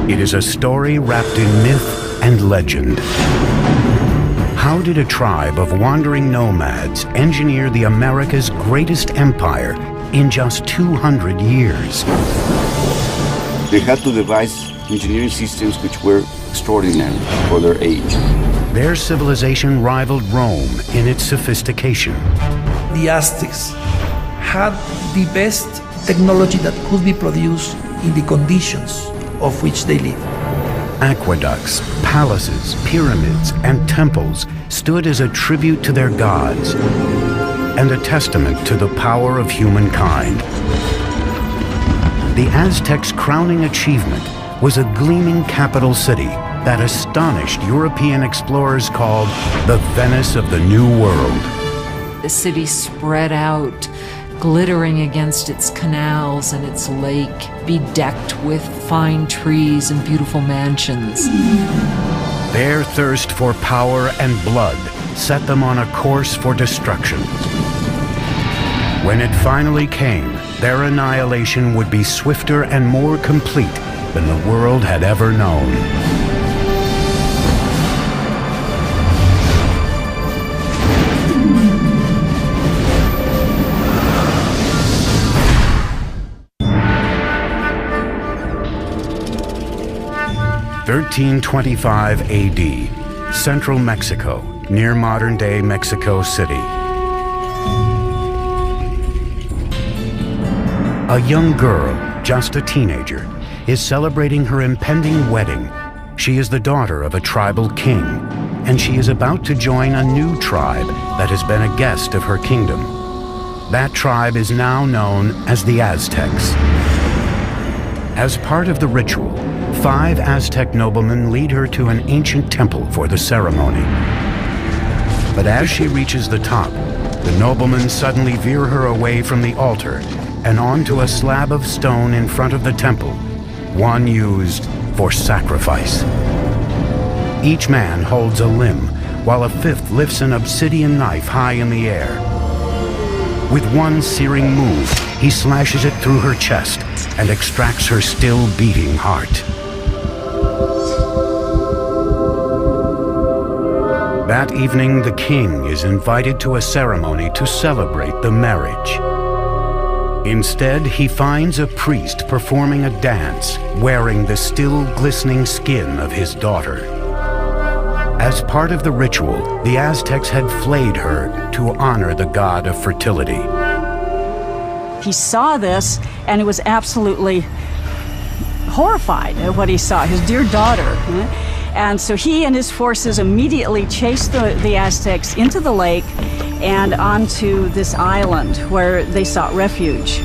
It is a story wrapped in myth and legend. How did a tribe of wandering nomads engineer the America's greatest empire in just 200 years? They had to devise engineering systems which were extraordinary for their age. Their civilization rivaled Rome in its sophistication. The Aztecs had the best technology that could be produced in the conditions of which they lived. Aqueducts, palaces, pyramids, and temples stood as a tribute to their gods and a testament to the power of humankind. The Aztecs' crowning achievement was a gleaming capital city that astonished European explorers called the Venice of the New World. The city spread out, glittering against its canals and its lake, bedecked with fine trees and beautiful mansions. Their thirst for power and blood set them on a course for destruction. When it finally came, their annihilation would be swifter and more complete than the world had ever known. (1325 AD), central Mexico, near modern-day Mexico City. A young girl, just a teenager, is celebrating her impending wedding. She is the daughter of a tribal king, and she is about to join a new tribe that has been a guest of her kingdom. That tribe is now known as the Aztecs. As part of the ritual, 5 Aztec noblemen lead her to an ancient temple for the ceremony. But as she reaches the top, the noblemen suddenly veer her away from the altar and onto a slab of stone in front of the temple, one used for sacrifice. Each man holds a limb, while a 5th lifts an obsidian knife high in the air. With one searing move, he slashes it through her chest and extracts her still beating heart. That evening, the king is invited to a ceremony to celebrate the marriage. Instead, he finds a priest performing a dance, wearing the still glistening skin of his daughter. As part of the ritual, the Aztecs had flayed her to honor the god of fertility. He saw this, and he was absolutely horrified at what he saw, his dear daughter. And so he and his forces immediately chased the Aztecs into the lake and onto this island where they sought refuge.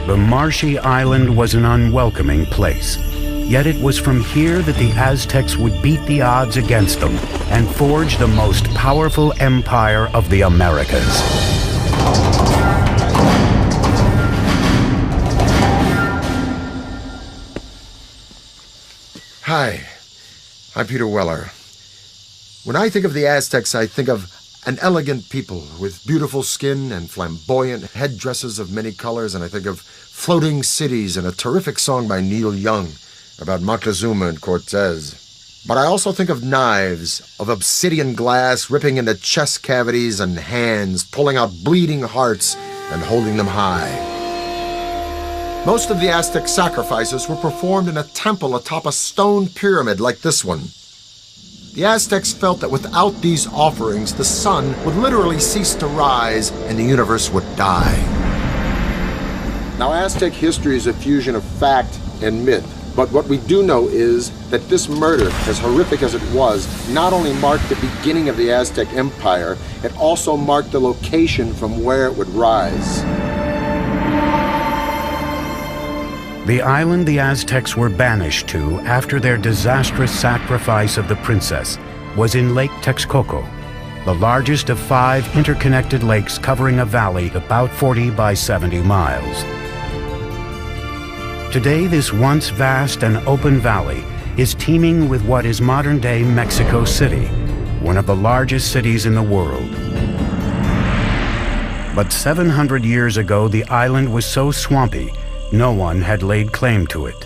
The marshy island was an unwelcoming place. Yet it was from here that the Aztecs would beat the odds against them and forge the most powerful empire of the Americas. Hi, I'm Peter Weller. When I think of the Aztecs, I think of an elegant people with beautiful skin and flamboyant headdresses of many colors, and I think of floating cities and a terrific song by Neil Young about Moctezuma and Cortez. But I also think of knives of obsidian glass ripping into chest cavities and hands, pulling out bleeding hearts and holding them high. Most of the Aztec sacrifices were performed in a temple atop a stone pyramid like this one. The Aztecs felt that without these offerings, the sun would literally cease to rise and the universe would die. Now, Aztec history is a fusion of fact and myth. But what we do know is that this murder, as horrific as it was, not only marked the beginning of the Aztec Empire, it also marked the location from where it would rise. The island the Aztecs were banished to after their disastrous sacrifice of the princess was in Lake Texcoco, the largest of 5 interconnected lakes covering a valley about 40 by 70 miles. Today, this once vast and open valley is teeming with what is modern-day Mexico City, one of the largest cities in the world. But 700 years ago, the island was so swampy no one had laid claim to it.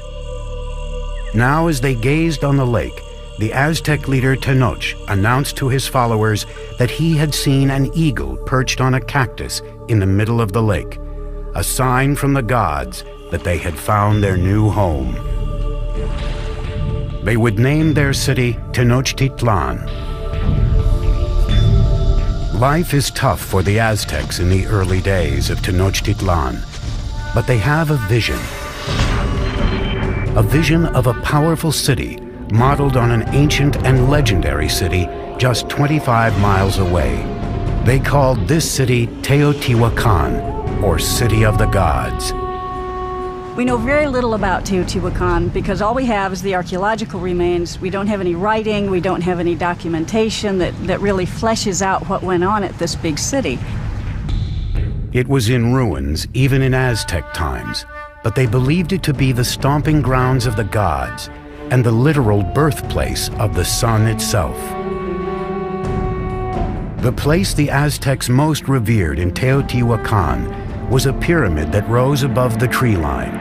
Now, as they gazed on the lake, the Aztec leader Tenoch announced to his followers that he had seen an eagle perched on a cactus in the middle of the lake, a sign from the gods that they had found their new home. They would name their city Tenochtitlan. Life is tough for the Aztecs in the early days of Tenochtitlan, but they have a vision. A vision of a powerful city modeled on an ancient and legendary city just 25 miles away. They called this city Teotihuacan, or City of the Gods. We know very little about Teotihuacan because all we have is the archaeological remains. We don't have any writing, we don't have any documentation that really fleshes out what went on at this big city. It was in ruins even in Aztec times, but they believed it to be the stomping grounds of the gods and the literal birthplace of the sun itself. The place the Aztecs most revered in Teotihuacan was a pyramid that rose above the tree line.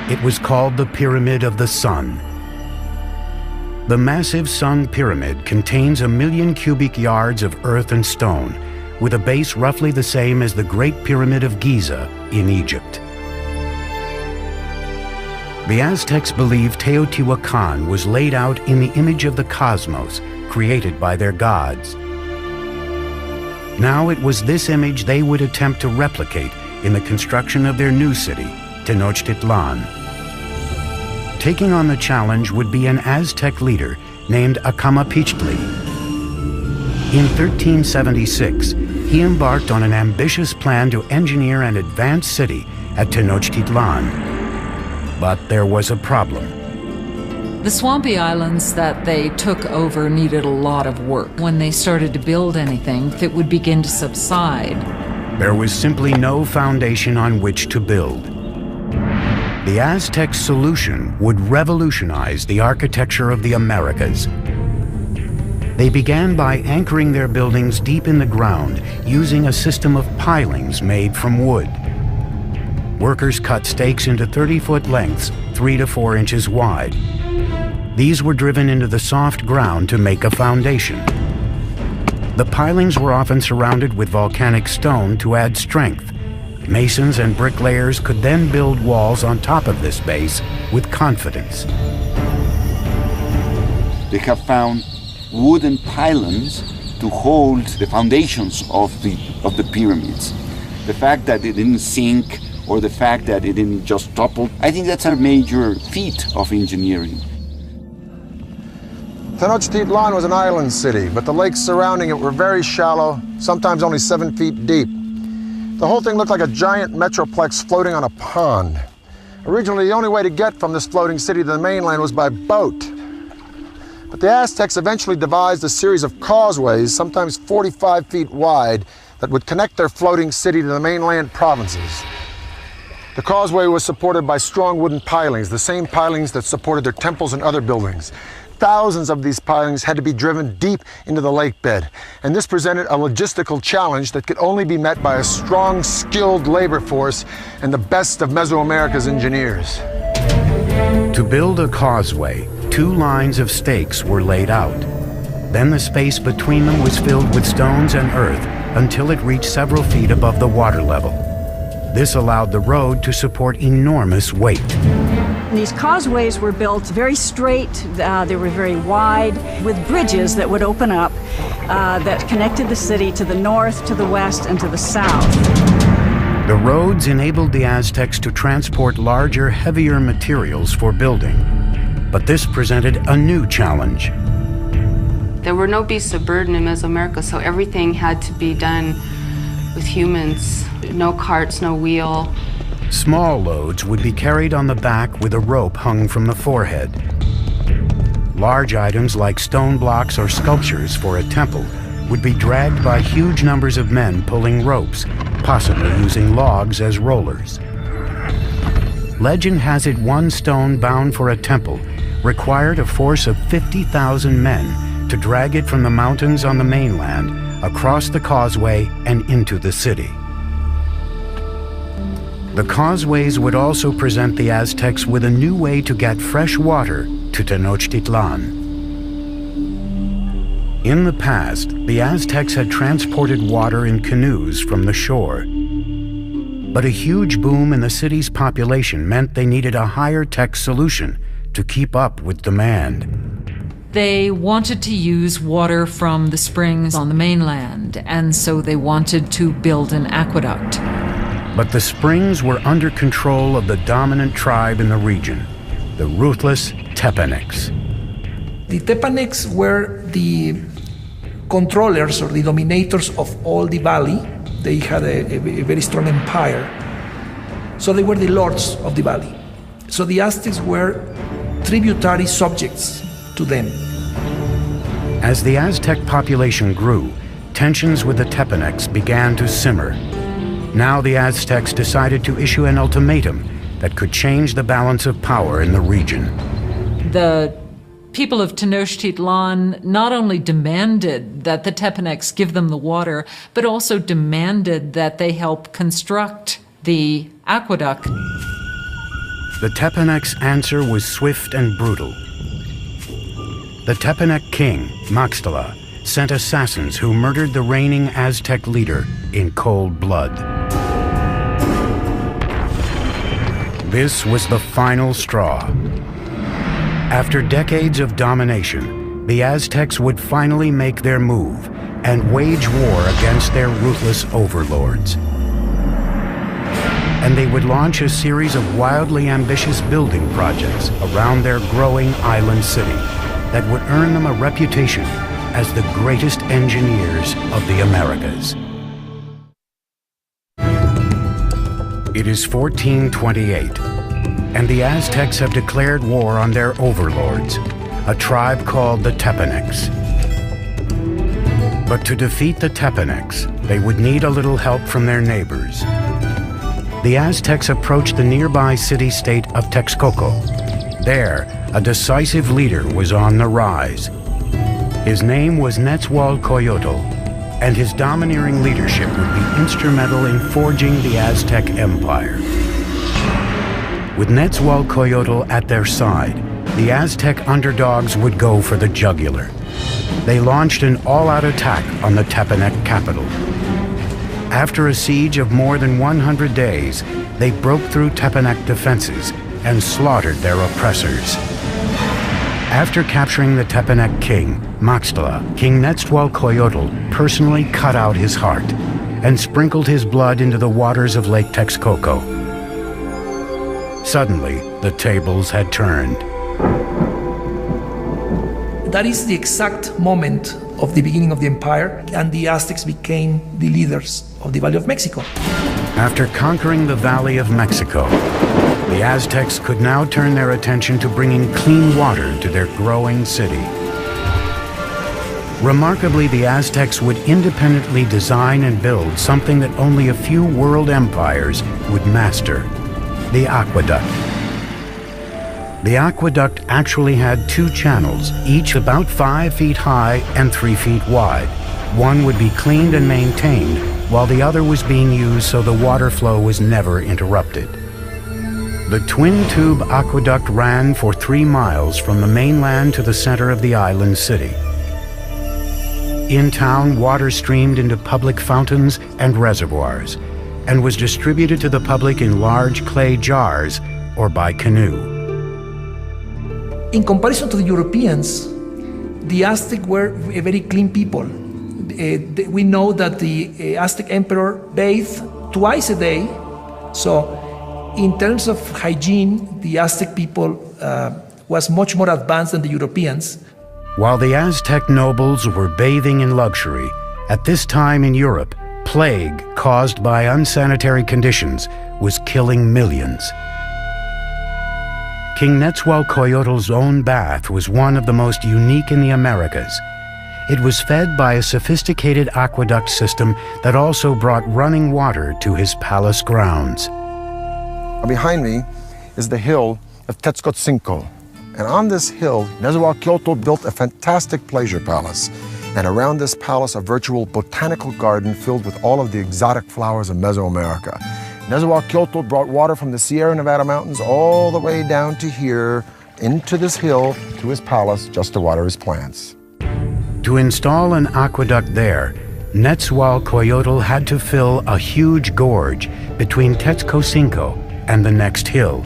It was called the Pyramid of the Sun. The massive Sun Pyramid contains 1 million cubic yards of earth and stone, with a base roughly the same as the Great Pyramid of Giza in Egypt. The Aztecs believed Teotihuacan was laid out in the image of the cosmos, created by their gods. Now it was this image they would attempt to replicate in the construction of their new city, Tenochtitlan. Taking on the challenge would be an Aztec leader named Acamapichtli. In 1376, he embarked on an ambitious plan to engineer an advanced city at Tenochtitlan. But there was a problem. The swampy islands that they took over needed a lot of work. When they started to build anything, it would begin to subside. There was simply no foundation on which to build. The Aztec solution would revolutionize the architecture of the Americas. They began by anchoring their buildings deep in the ground using a system of pilings made from wood. Workers cut stakes into 30-foot lengths, 3 to 4 inches wide. These were driven into the soft ground to make a foundation. The pilings were often surrounded with volcanic stone to add strength. Masons and bricklayers could then build walls on top of this base with confidence. They have found wooden pylons to hold the foundations of the pyramids. The fact that it didn't sink or the fact that it didn't just topple, I think that's a major feat of engineering. Tenochtitlan was an island city, but the lakes surrounding it were very shallow, sometimes only 7 feet deep. The whole thing looked like a giant metroplex floating on a pond. Originally, the only way to get from this floating city to the mainland was by boat. But the Aztecs eventually devised a series of causeways, sometimes 45 feet wide, that would connect their floating city to the mainland provinces. The causeway was supported by strong wooden pilings, the same pilings that supported their temples and other buildings. Thousands of these pilings had to be driven deep into the lake bed, and this presented a logistical challenge that could only be met by a strong, skilled labor force and the best of Mesoamerica's engineers. To build a causeway, 2 lines of stakes were laid out. Then the space between them was filled with stones and earth until it reached several feet above the water level. This allowed the road to support enormous weight. These causeways were built very straight, they were very wide, with bridges that would open up that connected the city to the north, to the west, and to the south. The roads enabled the Aztecs to transport larger, heavier materials for building. But this presented a new challenge. There were no beasts of burden in Mesoamerica, so everything had to be done with humans. No carts, no wheel. Small loads would be carried on the back with a rope hung from the forehead. Large items like stone blocks or sculptures for a temple would be dragged by huge numbers of men pulling ropes, possibly using logs as rollers. Legend has it one stone bound for a temple required a force of 50,000 men to drag it from the mountains on the mainland across the causeway and into the city. The causeways would also present the Aztecs with a new way to get fresh water to Tenochtitlan. In the past, the Aztecs had transported water in canoes from the shore. But a huge boom in the city's population meant they needed a higher-tech solution to keep up with demand. They wanted to use water from the springs on the mainland, and so they wanted to build an aqueduct. But the springs were under control of the dominant tribe in the region, the ruthless Tepanecs. The Tepanecs were the controllers or the dominators of all the valley. They had a very strong empire. So they were the lords of the valley. So the Aztecs were tributary subjects to them. As the Aztec population grew, tensions with the Tepanecs began to simmer. Now the Aztecs decided to issue an ultimatum that could change the balance of power in the region. The people of Tenochtitlan not only demanded that the Tepanecs give them the water, but also demanded that they help construct the aqueduct. The Tepanecs' answer was swift and brutal. The Tepanec king, Maxtla, sent assassins who murdered the reigning Aztec leader in cold blood. This was the final straw. After decades of domination, the Aztecs would finally make their move and wage war against their ruthless overlords. And they would launch a series of wildly ambitious building projects around their growing island city that would earn them a reputation as the greatest engineers of the Americas. It is 1428, and the Aztecs have declared war on their overlords, a tribe called the Tepanecs. But to defeat the Tepanecs, they would need a little help from their neighbors. The Aztecs approached the nearby city-state of Texcoco. There, a decisive leader was on the rise. His name was Nezahualcoyotl, and his domineering leadership would be instrumental in forging the Aztec Empire. With Nezahualcoyotl at their side, the Aztec underdogs would go for the jugular. They launched an all-out attack on the Tepanec capital. After a siege of more than 100 days, they broke through Tepanec defenses and slaughtered their oppressors. After capturing the Tepanec king, Maxtla, King Nezahualcoyotl personally cut out his heart and sprinkled his blood into the waters of Lake Texcoco. Suddenly, the tables had turned. That is the exact moment of the beginning of the empire, and the Aztecs became the leaders of the Valley of Mexico. After conquering the Valley of Mexico, the Aztecs could now turn their attention to bringing clean water to their growing city. Remarkably, the Aztecs would independently design and build something that only a few world empires would master: the aqueduct. The aqueduct actually had two channels, each about 5 feet high and 3 feet wide. One would be cleaned and maintained, while the other was being used so the water flow was never interrupted. The twin-tube aqueduct ran for 3 miles from the mainland to the center of the island city. In town, water streamed into public fountains and reservoirs, and was distributed to the public in large clay jars or by canoe. In comparison to the Europeans, the Aztec were a very clean people. We know that the Aztec emperor bathed twice a day. So in terms of hygiene, the Aztec people was much more advanced than the Europeans. While the Aztec nobles were bathing in luxury, at this time in Europe, plague caused by unsanitary conditions was killing millions. King Nezahualcoyotl's own bath was one of the most unique in the Americas. It was fed by a sophisticated aqueduct system that also brought running water to his palace grounds. Behind me is the hill of Tetzcoatzinco. And on this hill, Nezahualcoyotl built a fantastic pleasure palace. And around this palace, a virtual botanical garden filled with all of the exotic flowers of Mesoamerica. Nezahualcóyotl brought water from the Sierra Nevada mountains all the way down to here, into this hill, to his palace, just to water his plants. To install an aqueduct there, Nezahualcóyotl had to fill a huge gorge between Tetzcocinco and the next hill.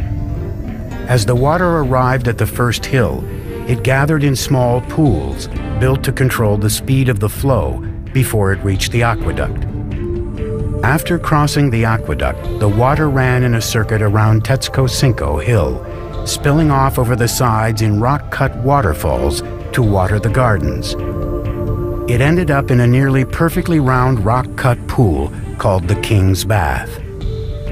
As the water arrived at the first hill, it gathered in small pools built to control the speed of the flow before it reached the aqueduct. After crossing the aqueduct, the water ran in a circuit around Tetzcocinco Hill, spilling off over the sides in rock-cut waterfalls to water the gardens. It ended up in a nearly perfectly round rock-cut pool called the King's Bath.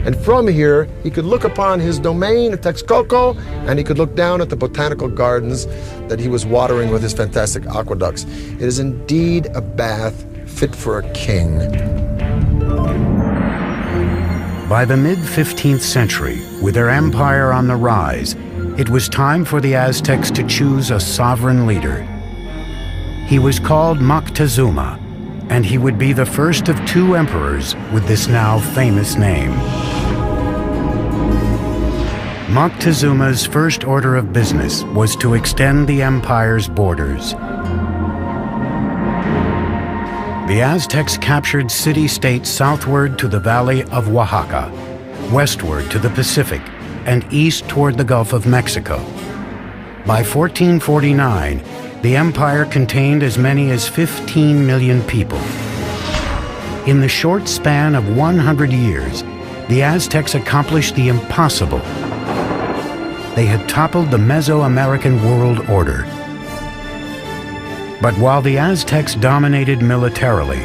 And from here, he could look upon his domain of Texcoco, and he could look down at the botanical gardens that he was watering with his fantastic aqueducts. It is indeed a bath fit for a king. By the mid-15th century, with their empire on the rise, it was time for the Aztecs to choose a sovereign leader. He was called Moctezuma, and he would be the first of two emperors with this now famous name. Moctezuma's first order of business was to extend the empire's borders. The Aztecs captured city-states southward to the valley of Oaxaca, westward to the Pacific, and east toward the Gulf of Mexico. By 1449, the empire contained as many as 15 million people. In the short span of 100 years, the Aztecs accomplished the impossible. They had toppled the Mesoamerican world order. But while the Aztecs dominated militarily,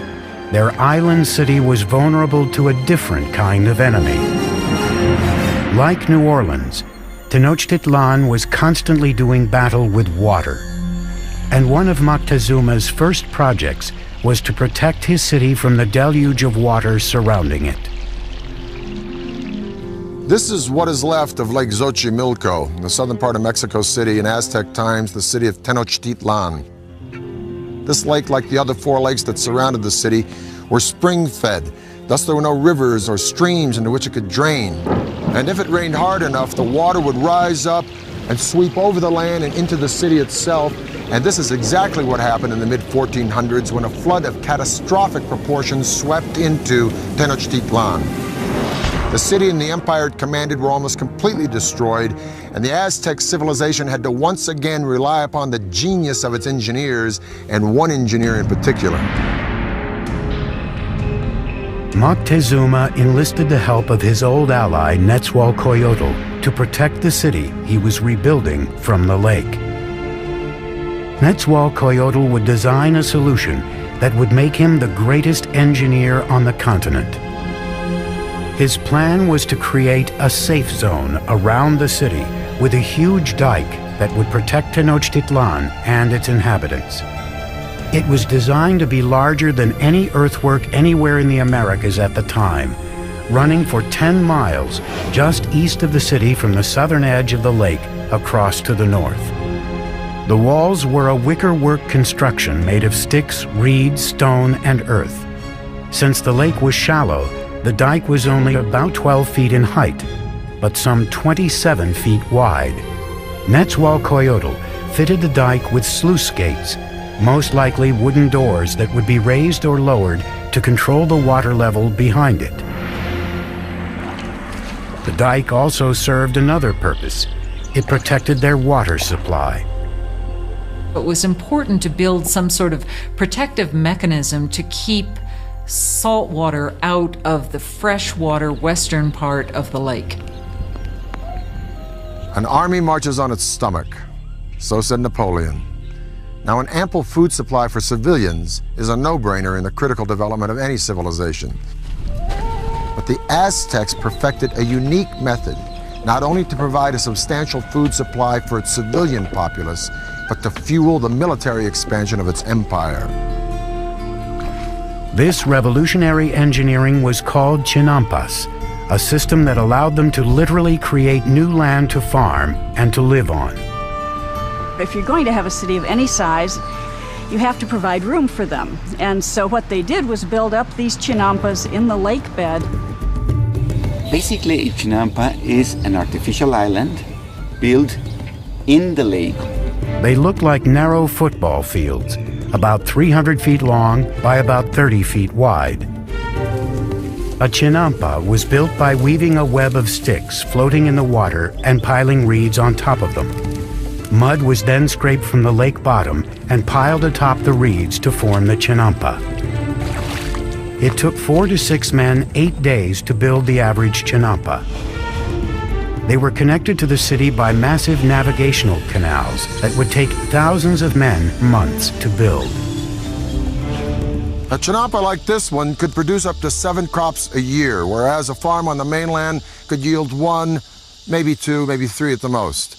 their island city was vulnerable to a different kind of enemy. Like New Orleans, Tenochtitlan was constantly doing battle with water. And one of Moctezuma's first projects was to protect his city from the deluge of water surrounding it. This is what is left of Lake Xochimilco, in the southern part of Mexico City, in Aztec times, the city of Tenochtitlan. This lake, like the other four lakes that surrounded the city, were spring-fed. Thus, there were no rivers or streams into which it could drain. And if it rained hard enough, the water would rise up and sweep over the land and into the city itself. And this is exactly what happened in the mid-1400s when a flood of catastrophic proportions swept into Tenochtitlan. The city and the empire it commanded were almost completely destroyed, and the Aztec civilization had to once again rely upon the genius of its engineers, and one engineer in particular. Moctezuma enlisted the help of his old ally Nezahualcóyotl to protect the city he was rebuilding from the lake. Nezahualcóyotl would design a solution that would make him the greatest engineer on the continent. His plan was to create a safe zone around the city with a huge dike that would protect Tenochtitlan and its inhabitants. It was designed to be larger than any earthwork anywhere in the Americas at the time, running for 10 miles just east of the city from the southern edge of the lake across to the north. The walls were a wickerwork construction made of sticks, reeds, stone, and earth. Since the lake was shallow, the dike was only about 12 feet in height, but some 27 feet wide. Nezahualcóyotl fitted the dike with sluice gates, most likely wooden doors that would be raised or lowered to control the water level behind it. The dike also served another purpose. It protected their water supply. It was important to build some sort of protective mechanism to keep salt water out of the freshwater western part of the lake. An army marches on its stomach, so said Napoleon. Now, an ample food supply for civilians is a no-brainer in the critical development of any civilization. But the Aztecs perfected a unique method, not only to provide a substantial food supply for its civilian populace, but to fuel the military expansion of its empire. This revolutionary engineering was called chinampas, a system that allowed them to literally create new land to farm and to live on. If you're going to have a city of any size, you have to provide room for them. And so what they did was build up these chinampas in the lake bed. Basically, Chinampa is an artificial island built in the lake. They look like narrow football fields, about 300 feet long by about 30 feet wide. A chinampa was built by weaving a web of sticks floating in the water and piling reeds on top of them. Mud was then scraped from the lake bottom and piled atop the reeds to form the chinampa. It took 4 to 6 men 8 days to build the average chinampa. They were connected to the city by massive navigational canals that would take thousands of men months to build. A chinampa like this one could produce up to 7 crops a year, whereas a farm on the mainland could yield 1, maybe 2, maybe 3 at the most.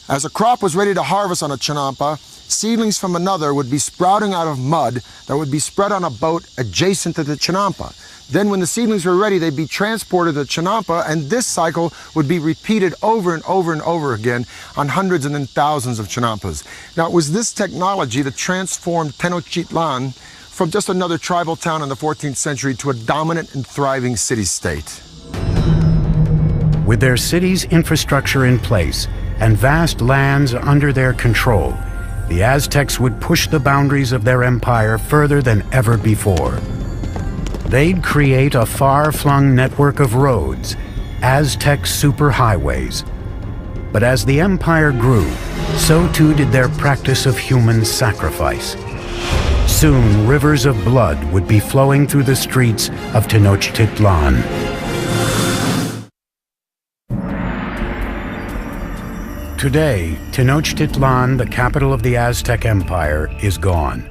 As a crop was ready to harvest on a chinampa, seedlings from another would be sprouting out of mud that would be spread on a boat adjacent to the chinampa. Then when the seedlings were ready, they'd be transported to Chinampa, and this cycle would be repeated over and over and over again on hundreds and then thousands of Chinampas. Now, it was this technology that transformed Tenochtitlan from just another tribal town in the 14th century to a dominant and thriving city-state. With their city's infrastructure in place and vast lands under their control, the Aztecs would push the boundaries of their empire further than ever before. They'd create a far-flung network of roads, Aztec superhighways. But as the empire grew, so too did their practice of human sacrifice. Soon, rivers of blood would be flowing through the streets of Tenochtitlan. Today, Tenochtitlan, the capital of the Aztec Empire, is gone,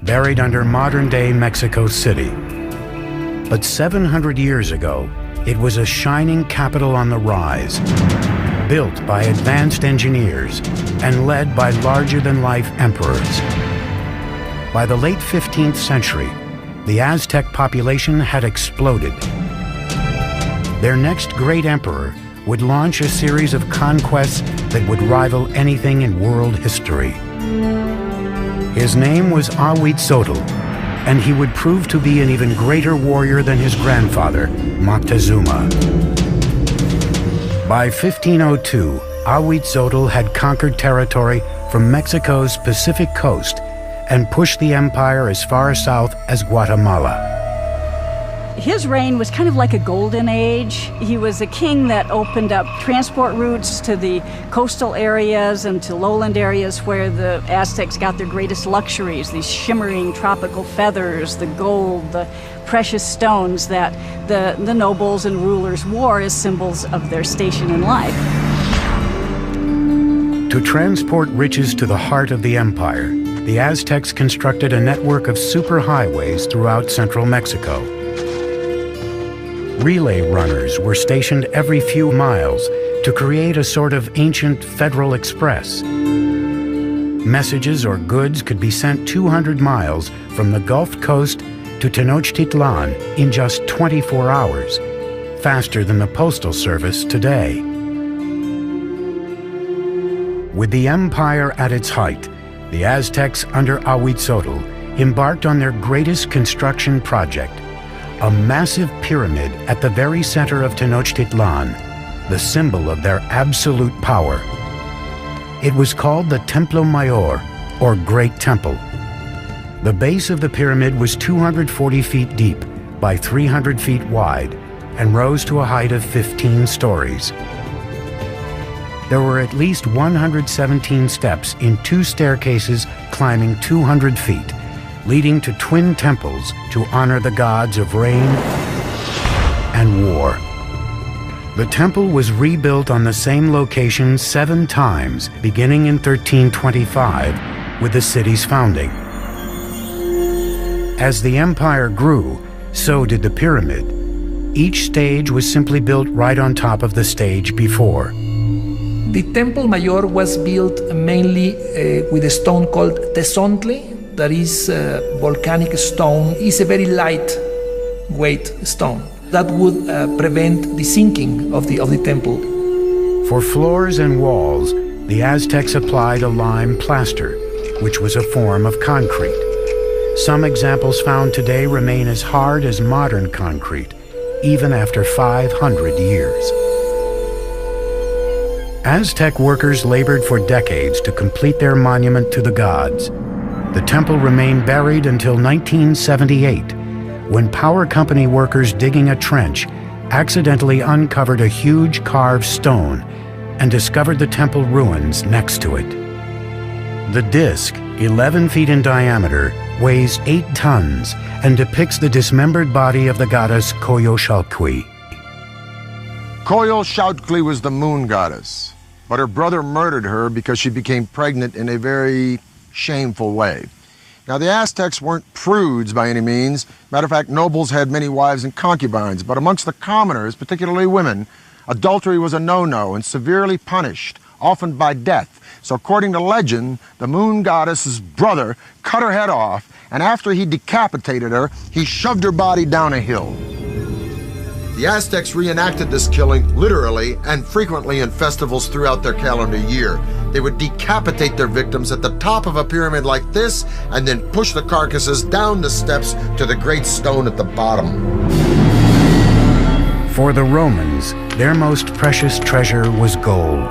buried under modern-day Mexico City. But 700 years ago, it was a shining capital on the rise, built by advanced engineers and led by larger-than-life emperors. By the late 15th century, the Aztec population had exploded. Their next great emperor would launch a series of conquests that would rival anything in world history. His name was Ahuitzotl, and he would prove to be an even greater warrior than his grandfather, Moctezuma. By 1502, Ahuitzotl had conquered territory from Mexico's Pacific coast and pushed the empire as far south as Guatemala. His reign was kind of like a golden age. He was a king that opened up transport routes to the coastal areas and to lowland areas where the Aztecs got their greatest luxuries, these shimmering tropical feathers, the gold, the precious stones that the nobles and rulers wore as symbols of their station in life. To transport riches to the heart of the empire, the Aztecs constructed a network of superhighways throughout central Mexico. Relay runners were stationed every few miles to create a sort of ancient Federal Express. Messages or goods could be sent 200 miles from the Gulf Coast to Tenochtitlan in just 24 hours, faster than the postal service today. With the empire at its height, the Aztecs under Ahuitzotl embarked on their greatest construction project, a massive pyramid at the very center of Tenochtitlan, the symbol of their absolute power. It was called the Templo Mayor, or Great Temple. The base of the pyramid was 240 feet deep by 300 feet wide and rose to a height of 15 stories. There were at least 117 steps in 2 staircases climbing 200 feet, leading to twin temples to honor the gods of rain and war. The temple was rebuilt on the same location 7 times, beginning in 1325 with the city's founding. As the empire grew, so did the pyramid. Each stage was simply built right on top of the stage before. The Temple Mayor was built mainly with a stone called tezontle, that is volcanic stone. It's a very lightweight stone that would prevent the sinking of the temple. For floors and walls, the Aztecs applied a lime plaster, which was a form of concrete. Some examples found today remain as hard as modern concrete, even after 500 years. Aztec workers labored for decades to complete their monument to the gods. The temple remained buried until 1978, when power company workers digging a trench accidentally uncovered a huge carved stone and discovered the temple ruins next to it. The disc, 11 feet in diameter, weighs 8 tons and depicts the dismembered body of the goddess Coyolxauhqui. Coyolxauhqui was the moon goddess, but her brother murdered her because she became pregnant in a very shameful way. Now, the Aztecs weren't prudes by any means. Matter of fact, nobles had many wives and concubines, but amongst the commoners, particularly women, adultery was a no-no and severely punished, often by death. So according to legend, the moon goddess's brother cut her head off, and after he decapitated her, he shoved her body down a hill. The Aztecs reenacted this killing literally and frequently in festivals throughout their calendar year. They would decapitate their victims at the top of a pyramid like this and then push the carcasses down the steps to the great stone at the bottom. For the Romans, their most precious treasure was gold.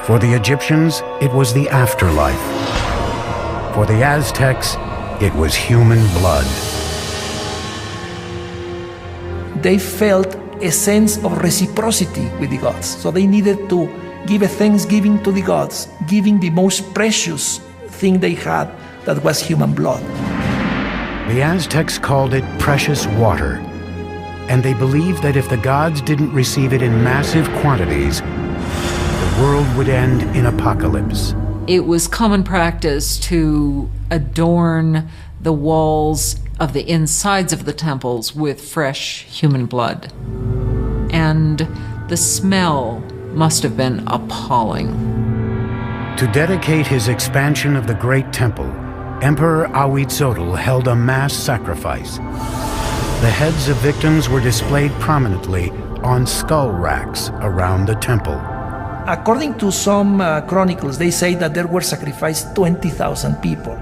For the Egyptians, it was the afterlife. For the Aztecs, it was human blood. They felt a sense of reciprocity with the gods. So they needed to give a thanksgiving to the gods, giving the most precious thing they had, that was human blood. The Aztecs called it precious water, and they believed that if the gods didn't receive it in massive quantities, the world would end in apocalypse. It was common practice to adorn the walls of the insides of the temples with fresh human blood. And the smell must have been appalling. To dedicate his expansion of the Great Temple, Emperor Ahuitzotl held a mass sacrifice. The heads of victims were displayed prominently on skull racks around the temple. According to some chronicles, they say that there were sacrificed 20,000 people.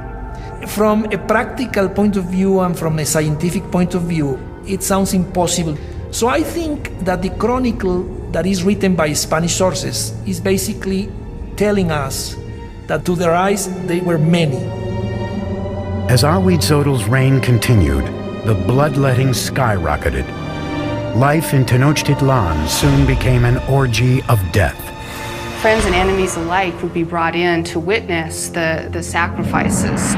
From a practical point of view and from a scientific point of view, it sounds impossible. So I think that the chronicle that is written by Spanish sources is basically telling us that to their eyes they were many. As Ahuitzotl's reign continued, the bloodletting skyrocketed. Life in Tenochtitlan soon became an orgy of death. Friends and enemies alike would be brought in to witness the sacrifices.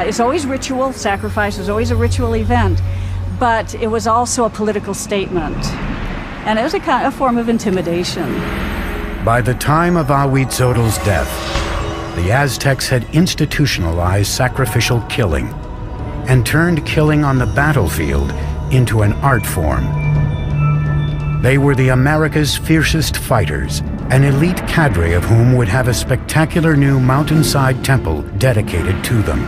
It's always ritual. Sacrifice is always a ritual event, but it was also a political statement, and it was a form of intimidation. By the time of Ahuitzotl's death, the Aztecs had institutionalized sacrificial killing and turned killing on the battlefield into an art form. They were the America's fiercest fighters, an elite cadre of whom would have a spectacular new mountainside temple dedicated to them.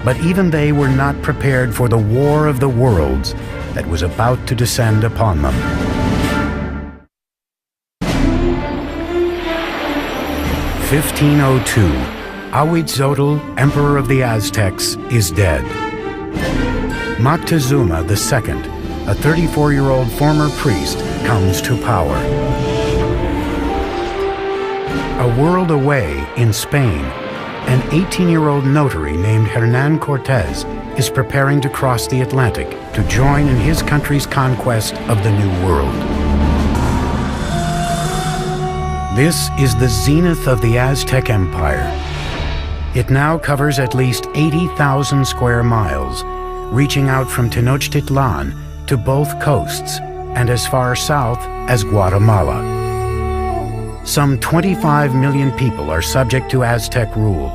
But even they were not prepared for the war of the worlds that was about to descend upon them. In 1502, Ahuitzotl, Emperor of the Aztecs, is dead. Moctezuma II, a 34-year-old former priest, comes to power. A world away, in Spain, an 18-year-old notary named Hernan Cortés is preparing to cross the Atlantic to join in his country's conquest of the New World. This is the zenith of the Aztec Empire. It now covers at least 80,000 square miles, reaching out from Tenochtitlan to both coasts and as far south as Guatemala. Some 25 million people are subject to Aztec rule.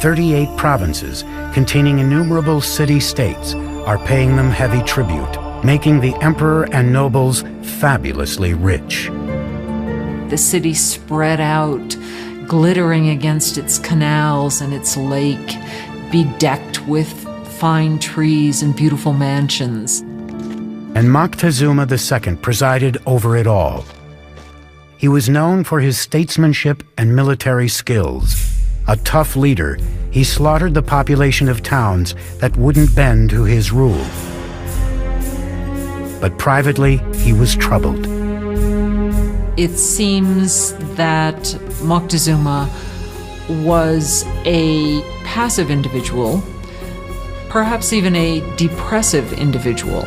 38 provinces containing innumerable city-states are paying them heavy tribute, making the emperor and nobles fabulously rich. The city spread out, glittering against its canals and its lake, bedecked with fine trees and beautiful mansions. And Moctezuma II presided over it all. He was known for his statesmanship and military skills. A tough leader, he slaughtered the population of towns that wouldn't bend to his rule. but privately he was troubled. It seems that Moctezuma was a passive individual, perhaps even a depressive individual.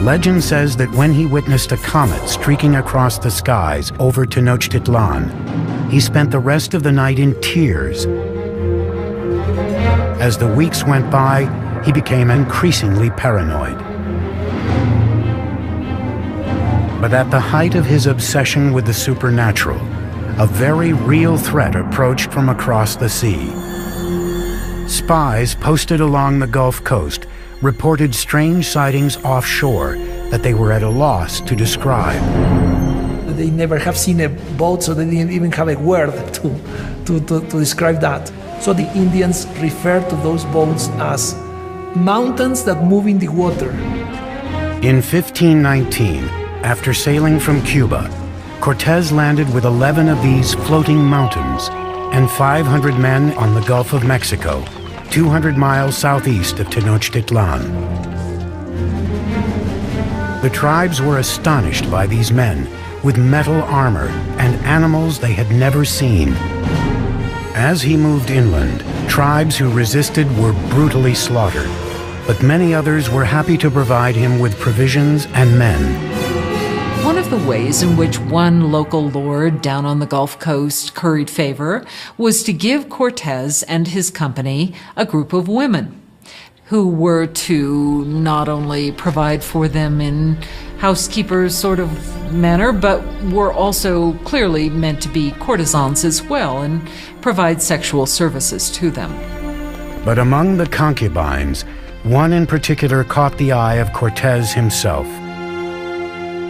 Legend says that when he witnessed a comet streaking across the skies over Tenochtitlan, he spent the rest of the night in tears. As the weeks went by, he became increasingly paranoid. But at the height of his obsession with the supernatural, a very real threat approached from across the sea. Spies posted along the Gulf Coast reported strange sightings offshore that they were at a loss to describe. They never have seen a boat, so they didn't even have a word to describe that. So the Indians refer to those boats as mountains that move in the water. In 1519, after sailing from Cuba, Cortés landed with 11 of these floating mountains and 500 men on the Gulf of Mexico, 200 miles southeast of Tenochtitlan. The tribes were astonished by these men with metal armor and animals they had never seen. As he moved inland, tribes who resisted were brutally slaughtered, but many others were happy to provide him with provisions and men. One of the ways in which one local lord down on the Gulf Coast curried favor was to give Cortés and his company a group of women who were to not only provide for them in housekeepers sort of manner, but were also clearly meant to be courtesans as well and provide sexual services to them. But among the concubines, one in particular caught the eye of Cortés himself.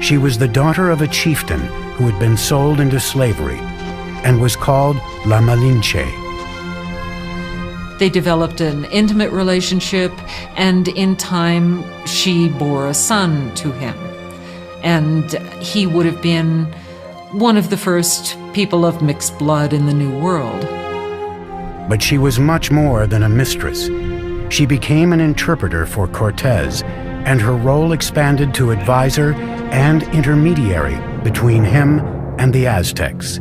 She was the daughter of a chieftain who had been sold into slavery and was called La Malinche. They developed an intimate relationship, and in time she bore a son to him. And he would have been one of the first people of mixed blood in the New World. But she was much more than a mistress. She became an interpreter for Cortés, and her role expanded to advisor and intermediary between him and the Aztecs.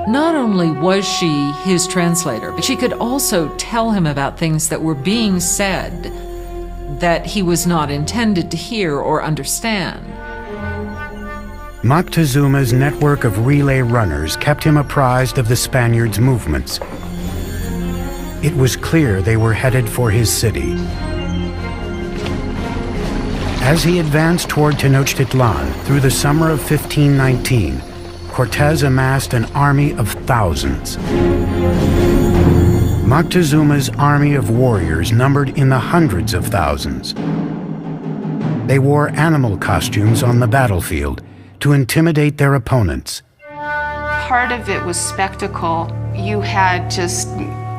Not only was she his translator, but she could also tell him about things that were being said that he was not intended to hear or understand. Moctezuma's network of relay runners kept him apprised of the Spaniards' movements. It was clear they were headed for his city. As he advanced toward Tenochtitlan through the summer of 1519, Cortés amassed an army of thousands. Moctezuma's army of warriors numbered in the hundreds of thousands. They wore animal costumes on the battlefield to intimidate their opponents. Part of it was spectacle. You had just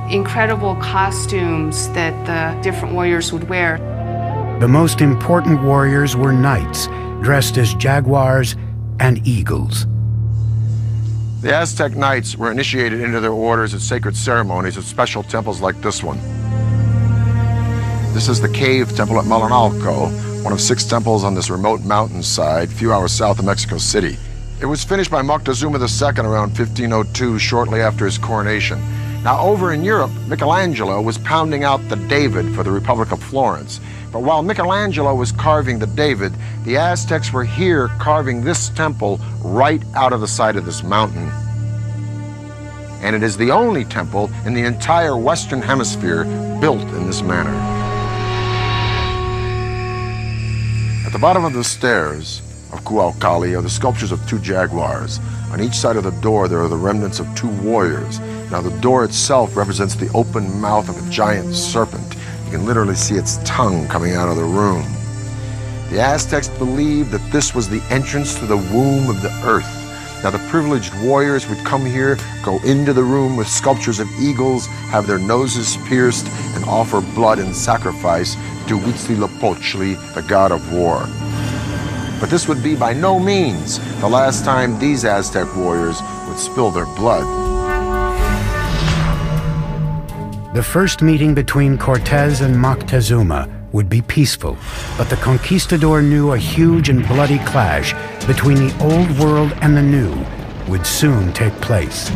incredible costumes that the different warriors would wear. The most important warriors were knights, dressed as jaguars and eagles. The Aztec knights were initiated into their orders at sacred ceremonies at special temples like this one. This is the cave temple at Malinalco, one of 6 temples on this remote mountainside, a few hours south of Mexico City. It was finished by Moctezuma II around 1502, shortly after his coronation. Now, over in Europe, Michelangelo was pounding out the David for the Republic of Florence. But while Michelangelo was carving the David, the Aztecs were here carving this temple right out of the side of this mountain. And it is the only temple in the entire Western Hemisphere built in this manner. At the bottom of the stairs of Cuauhtli are the sculptures of 2 jaguars. On each side of the door there are the remnants of 2 warriors. Now the door itself represents the open mouth of a giant serpent. You can literally see its tongue coming out of the room. The Aztecs believed that this was the entrance to the womb of the earth. Now the privileged warriors would come here, go into the room with sculptures of eagles, have their noses pierced, and offer blood and sacrifice to Huitzilopochtli, the god of war. But this would be by no means the last time these Aztec warriors would spill their blood. The first meeting between Cortés and Moctezuma would be peaceful, but the conquistador knew a huge and bloody clash between the old world and the new would soon take place.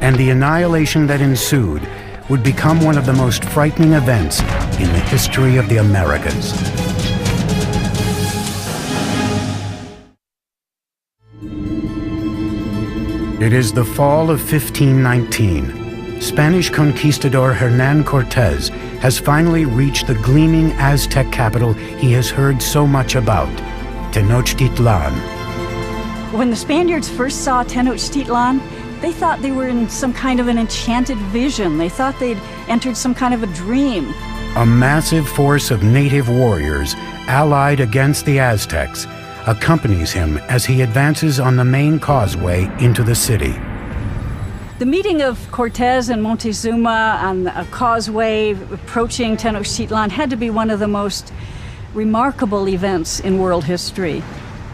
And the annihilation that ensued would become one of the most frightening events in the history of the Americas. It is the fall of 1519. Spanish conquistador Hernán Cortés has finally reached the gleaming Aztec capital he has heard so much about, Tenochtitlan. When the Spaniards first saw Tenochtitlan, they thought they were in some kind of an enchanted vision. They thought they'd entered some kind of a dream. A massive force of native warriors, allied against the Aztecs, accompanies him as he advances on the main causeway into the city. The meeting of Cortés and Montezuma on a causeway approaching Tenochtitlan had to be one of the most remarkable events in world history.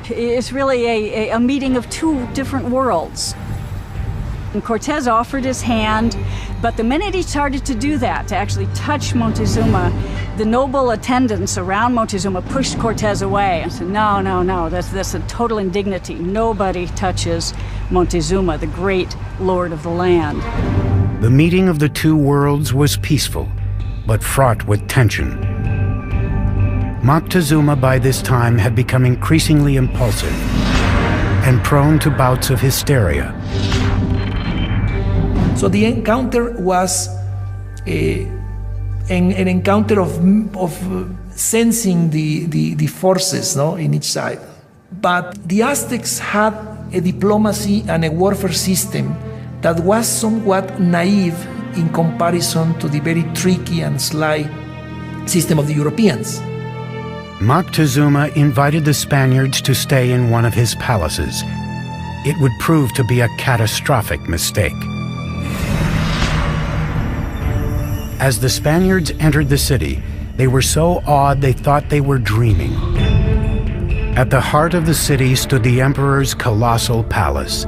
It's really a meeting of two different worlds. And Cortés offered his hand, but the minute he started to do that, to actually touch Montezuma, the noble attendants around Montezuma pushed Cortés away and said, no, no, no, that's a total indignity. Nobody touches Montezuma, the great lord of the land. The meeting of the two worlds was peaceful, but fraught with tension. Moctezuma by this time had become increasingly impulsive and prone to bouts of hysteria. So the encounter was an encounter of sensing the forces, no, in each side. But the Aztecs had a diplomacy and a warfare system that was somewhat naive in comparison to the very tricky and sly system of the Europeans. Moctezuma invited the Spaniards to stay in one of his palaces. It would prove to be a catastrophic mistake. As the Spaniards entered the city, they were so awed they thought they were dreaming. At the heart of the city stood the emperor's colossal palace.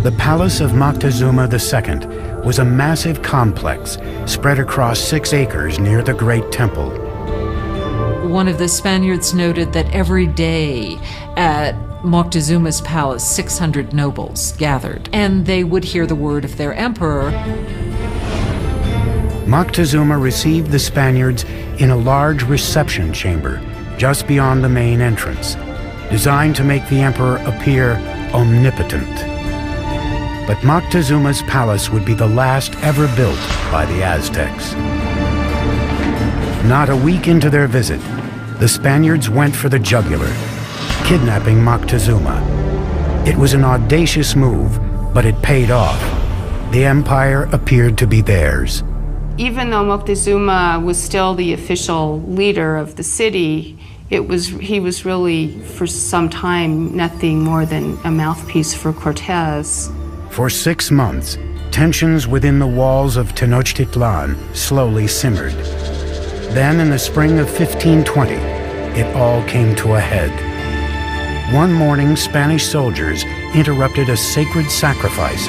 The palace of Moctezuma II was a massive complex spread across 6 acres near the Great Temple. One of the Spaniards noted that every day at Moctezuma's palace, 600 nobles gathered, and they would hear the word of their emperor. Moctezuma received the Spaniards in a large reception chamber just beyond the main entrance, designed to make the emperor appear omnipotent. But Moctezuma's palace would be the last ever built by the Aztecs. Not a week into their visit, the Spaniards went for the jugular, kidnapping Moctezuma. It was an audacious move, but it paid off. The empire appeared to be theirs. Even though Moctezuma was still the official leader of the city, he was really, for some time, nothing more than a mouthpiece for Cortés. For 6 months, tensions within the walls of Tenochtitlan slowly simmered. Then, in the spring of 1520, it all came to a head. One morning, Spanish soldiers interrupted a sacred sacrifice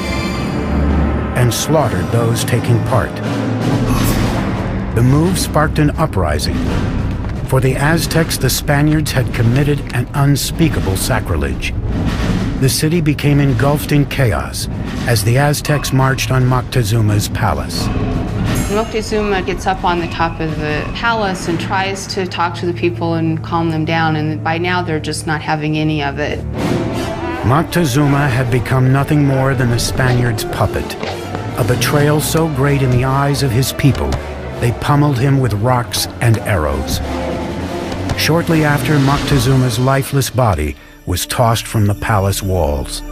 and slaughtered those taking part. The move sparked an uprising. For the Aztecs, the Spaniards had committed an unspeakable sacrilege. The city became engulfed in chaos as the Aztecs marched on Moctezuma's palace. Moctezuma gets up on the top of the palace and tries to talk to the people and calm them down, and by now they're just not having any of it. Moctezuma had become nothing more than the Spaniards' puppet, a betrayal so great in the eyes of his people, they pummeled him with rocks and arrows. Shortly after, Moctezuma's lifeless body was tossed from the palace walls.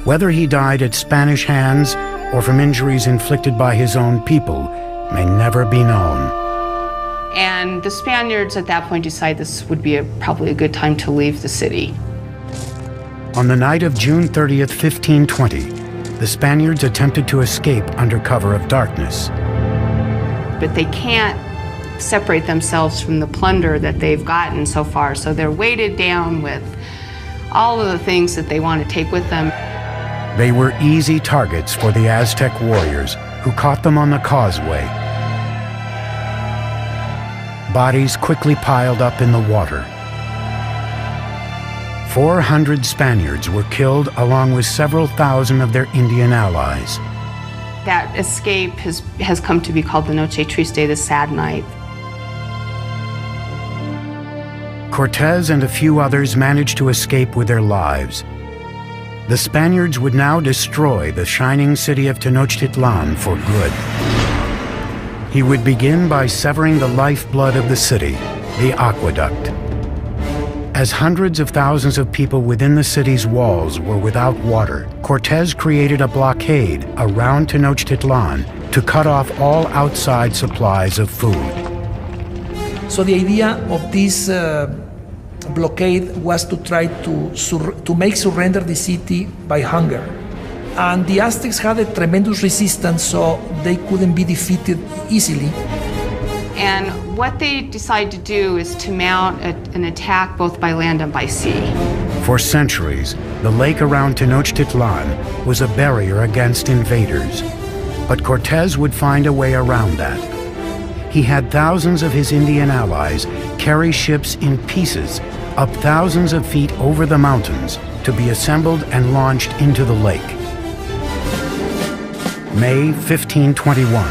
Whether he died at Spanish hands or from injuries inflicted by his own people may never be known. And the Spaniards at that point decide this would be probably a good time to leave the city. On the night of June 30th, 1520, the Spaniards attempted to escape under cover of darkness. But they can't separate themselves from the plunder that they've gotten so far, so they're weighted down with all of the things that they want to take with them. They were easy targets for the Aztec warriors, who caught them on the causeway. bodies quickly piled up in the water. 400 Spaniards were killed along with several thousand of their Indian allies. That escape has come to be called the Noche Triste, the sad night. Cortés and a few others managed to escape with their lives. The Spaniards would now destroy the shining city of Tenochtitlan for good. He would begin by severing the lifeblood of the city, the aqueduct. As hundreds of thousands of people within the city's walls were without water, Cortés created a blockade around Tenochtitlan to cut off all outside supplies of food. So the idea of this blockade was to try to make surrender the city by hunger. And the Aztecs had a tremendous resistance, so they couldn't be defeated easily. And what they decided to do is to mount an attack both by land and by sea. For centuries, the lake around Tenochtitlan was a barrier against invaders. But Cortés would find a way around that. He had thousands of his Indian allies carry ships in pieces up thousands of feet over the mountains to be assembled and launched into the lake. May 1521.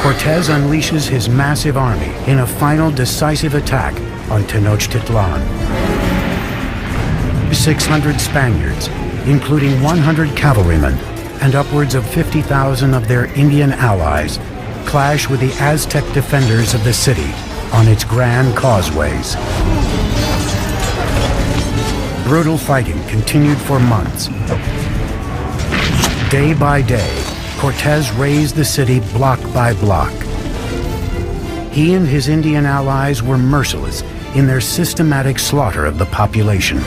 Cortés unleashes his massive army in a final decisive attack on Tenochtitlan. 600 Spaniards, including 100 cavalrymen and upwards of 50,000 of their Indian allies, clash with the Aztec defenders of the city on its grand causeways. Brutal fighting continued for months. Day by day, Cortés razed the city block by block. He and his Indian allies were merciless in their systematic slaughter of the population.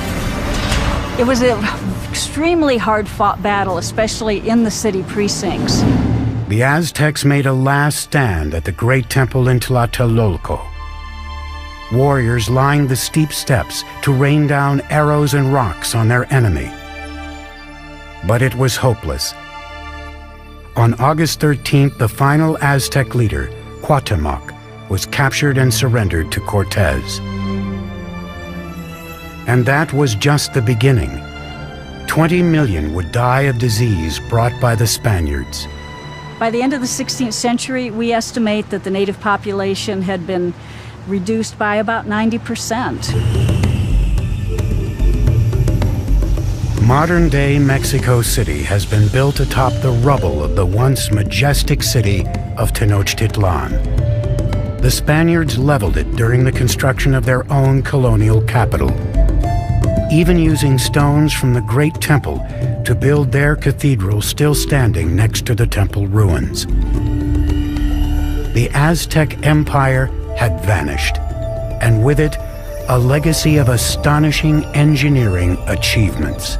It was an extremely hard-fought battle, especially in the city precincts. The Aztecs made a last stand at the great temple in Tlatelolco. Warriors lined the steep steps to rain down arrows and rocks on their enemy. But it was hopeless. On August 13th, the final Aztec leader, Cuauhtémoc, was captured and surrendered to Cortés. And that was just the beginning. 20 million would die of disease brought by the Spaniards. By the end of the 16th century, we estimate that the native population had been reduced by about 90%. Modern-day Mexico City has been built atop the rubble of the once majestic city of Tenochtitlan. The Spaniards leveled it during the construction of their own colonial capital, even using stones from the great temple to build their cathedral still standing next to the temple ruins. The Aztec Empire had vanished, and with it, a legacy of astonishing engineering achievements.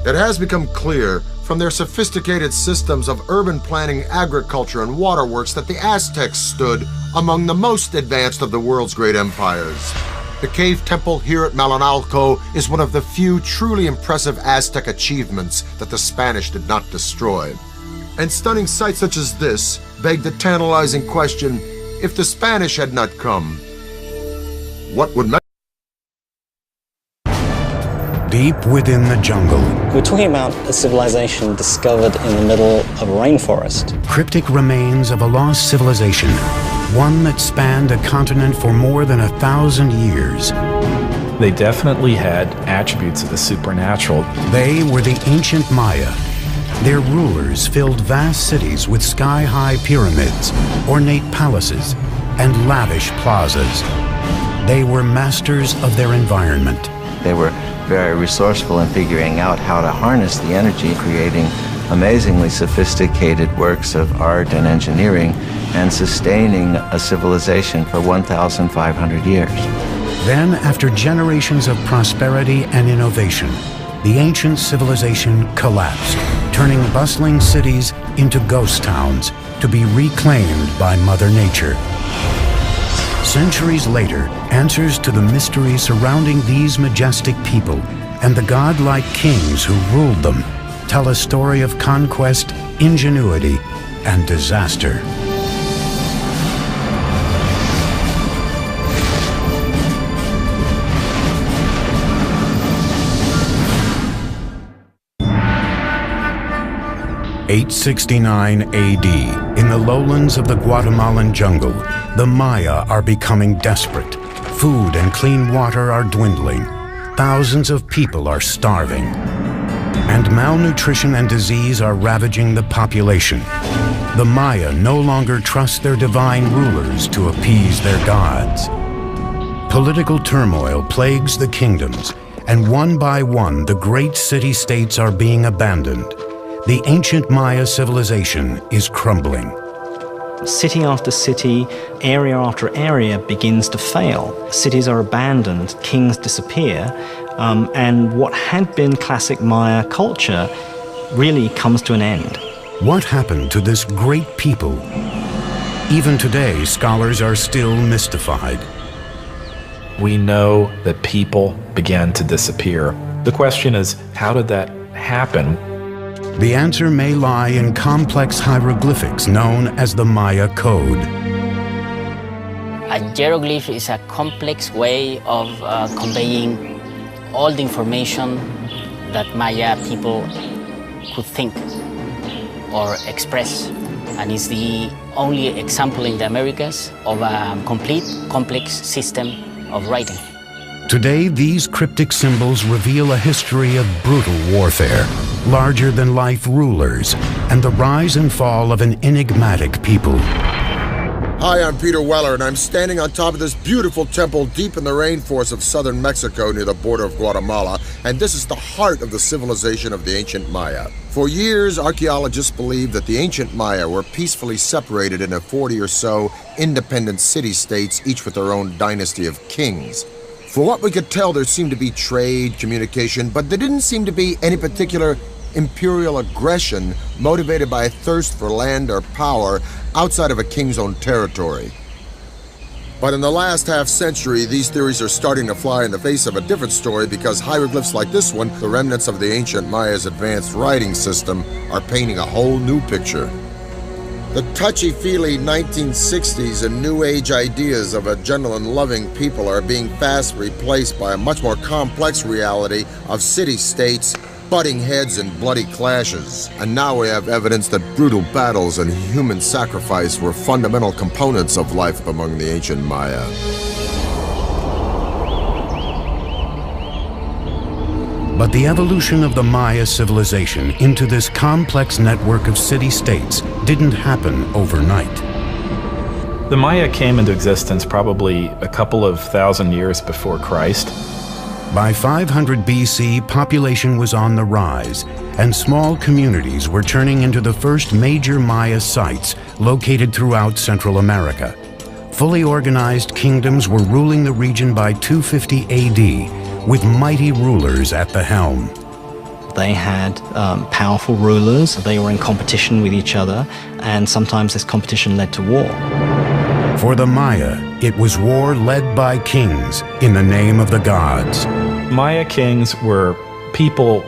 It has become clear from their sophisticated systems of urban planning, agriculture, and waterworks that the Aztecs stood among the most advanced of the world's great empires. The cave temple here at Malinalco is one of the few truly impressive Aztec achievements that the Spanish did not destroy. And stunning sights such as this beg the tantalizing question, if the Spanish had not come, what would Deep within the jungle, we're talking about a civilization discovered in the middle of a rainforest. cryptic remains of a lost civilization, one that spanned a continent for more than 1,000 years. They definitely had attributes of the supernatural. They were the ancient Maya. Their rulers filled vast cities with sky-high pyramids, ornate palaces, and lavish plazas. They were masters of their environment. They were very resourceful in figuring out how to harness the energy, creating amazingly sophisticated works of art and engineering, and sustaining a civilization for 1,500 years. Then, after generations of prosperity and innovation, the ancient civilization collapsed, turning bustling cities into ghost towns to be reclaimed by Mother Nature. Centuries later, answers to the mystery surrounding these majestic people and the godlike kings who ruled them tell a story of conquest, ingenuity, and disaster. 869 AD, in the lowlands of the Guatemalan jungle, the Maya are becoming desperate. Food and clean water are dwindling. Thousands of people are starving. And malnutrition and disease are ravaging the population. The Maya no longer trust their divine rulers to appease their gods. Political turmoil plagues the kingdoms, and one by one the great city-states are being abandoned. The ancient Maya civilization is crumbling. City after city, area after area begins to fail. Cities are abandoned, kings disappear, and what had been classic Maya culture really comes to an end. What happened to this great people? Even today, scholars are still mystified. We know that people began to disappear. The question is, how did that happen? The answer may lie in complex hieroglyphics known as the Maya Code. A hieroglyph is a complex way of conveying all the information that Maya people could think or express. And it's the only example in the Americas of a complete, complex system of writing. Today, these cryptic symbols reveal a history of brutal warfare, larger-than-life rulers, and the rise and fall of an enigmatic people. Hi, I'm Peter Weller, and I'm standing on top of this beautiful temple deep in the rainforest of southern Mexico near the border of Guatemala, and this is the heart of the civilization of the ancient Maya. For years, archaeologists believed that the ancient Maya were peacefully separated into 40 or so independent city-states, each with their own dynasty of kings. For what we could tell, there seemed to be trade, communication, but there didn't seem to be any particular imperial aggression motivated by a thirst for land or power outside of a king's own territory. But in the last half-century, these theories are starting to fly in the face of a different story because hieroglyphs like this one, the remnants of the ancient Maya's advanced writing system, are painting a whole new picture. The touchy-feely 1960s and New Age ideas of a gentle and loving people are being fast replaced by a much more complex reality of city-states, butting heads and bloody clashes. And now we have evidence that brutal battles and human sacrifice were fundamental components of life among the ancient Maya. But the evolution of the Maya civilization into this complex network of city-states didn't happen overnight. The Maya came into existence probably a couple of thousand years before Christ. By 500 BC, population was on the rise, and small communities were turning into the first major Maya sites located throughout Central America. Fully organized kingdoms were ruling the region by 250 AD, with mighty rulers at the helm. They had powerful rulers, they were in competition with each other, and sometimes this competition led to war. For the Maya, it was war led by kings in the name of the gods. Maya kings were people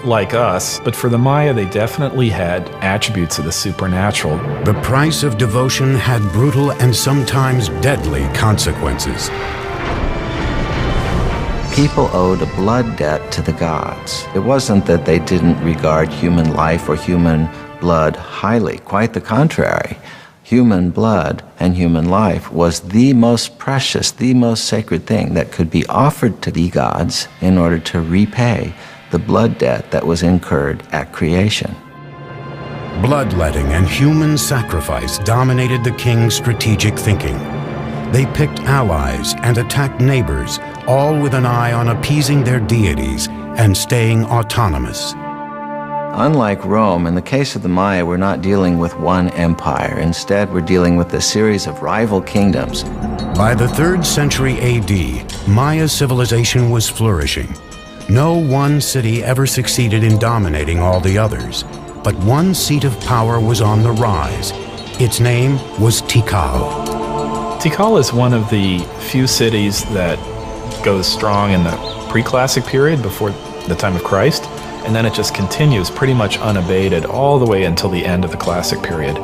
like us, but for the Maya, they definitely had attributes of the supernatural. The price of devotion had brutal and sometimes deadly consequences. People owed a blood debt to the gods. It wasn't that they didn't regard human life or human blood highly. Quite the contrary. Human blood and human life was the most precious, the most sacred thing that could be offered to the gods in order to repay the blood debt that was incurred at creation. Bloodletting and human sacrifice dominated the king's strategic thinking. They picked allies and attacked neighbors, all with an eye on appeasing their deities and staying autonomous. Unlike Rome, in the case of the Maya, we're not dealing with one empire. Instead, we're dealing with a series of rival kingdoms. By the 3rd century AD, Maya civilization was flourishing. No one city ever succeeded in dominating all the others, but one seat of power was on the rise. Its name was Tikal. Tikal is one of the few cities that goes strong in the pre-classic period before the time of Christ, and then it just continues pretty much unabated all the way until the end of the classic period.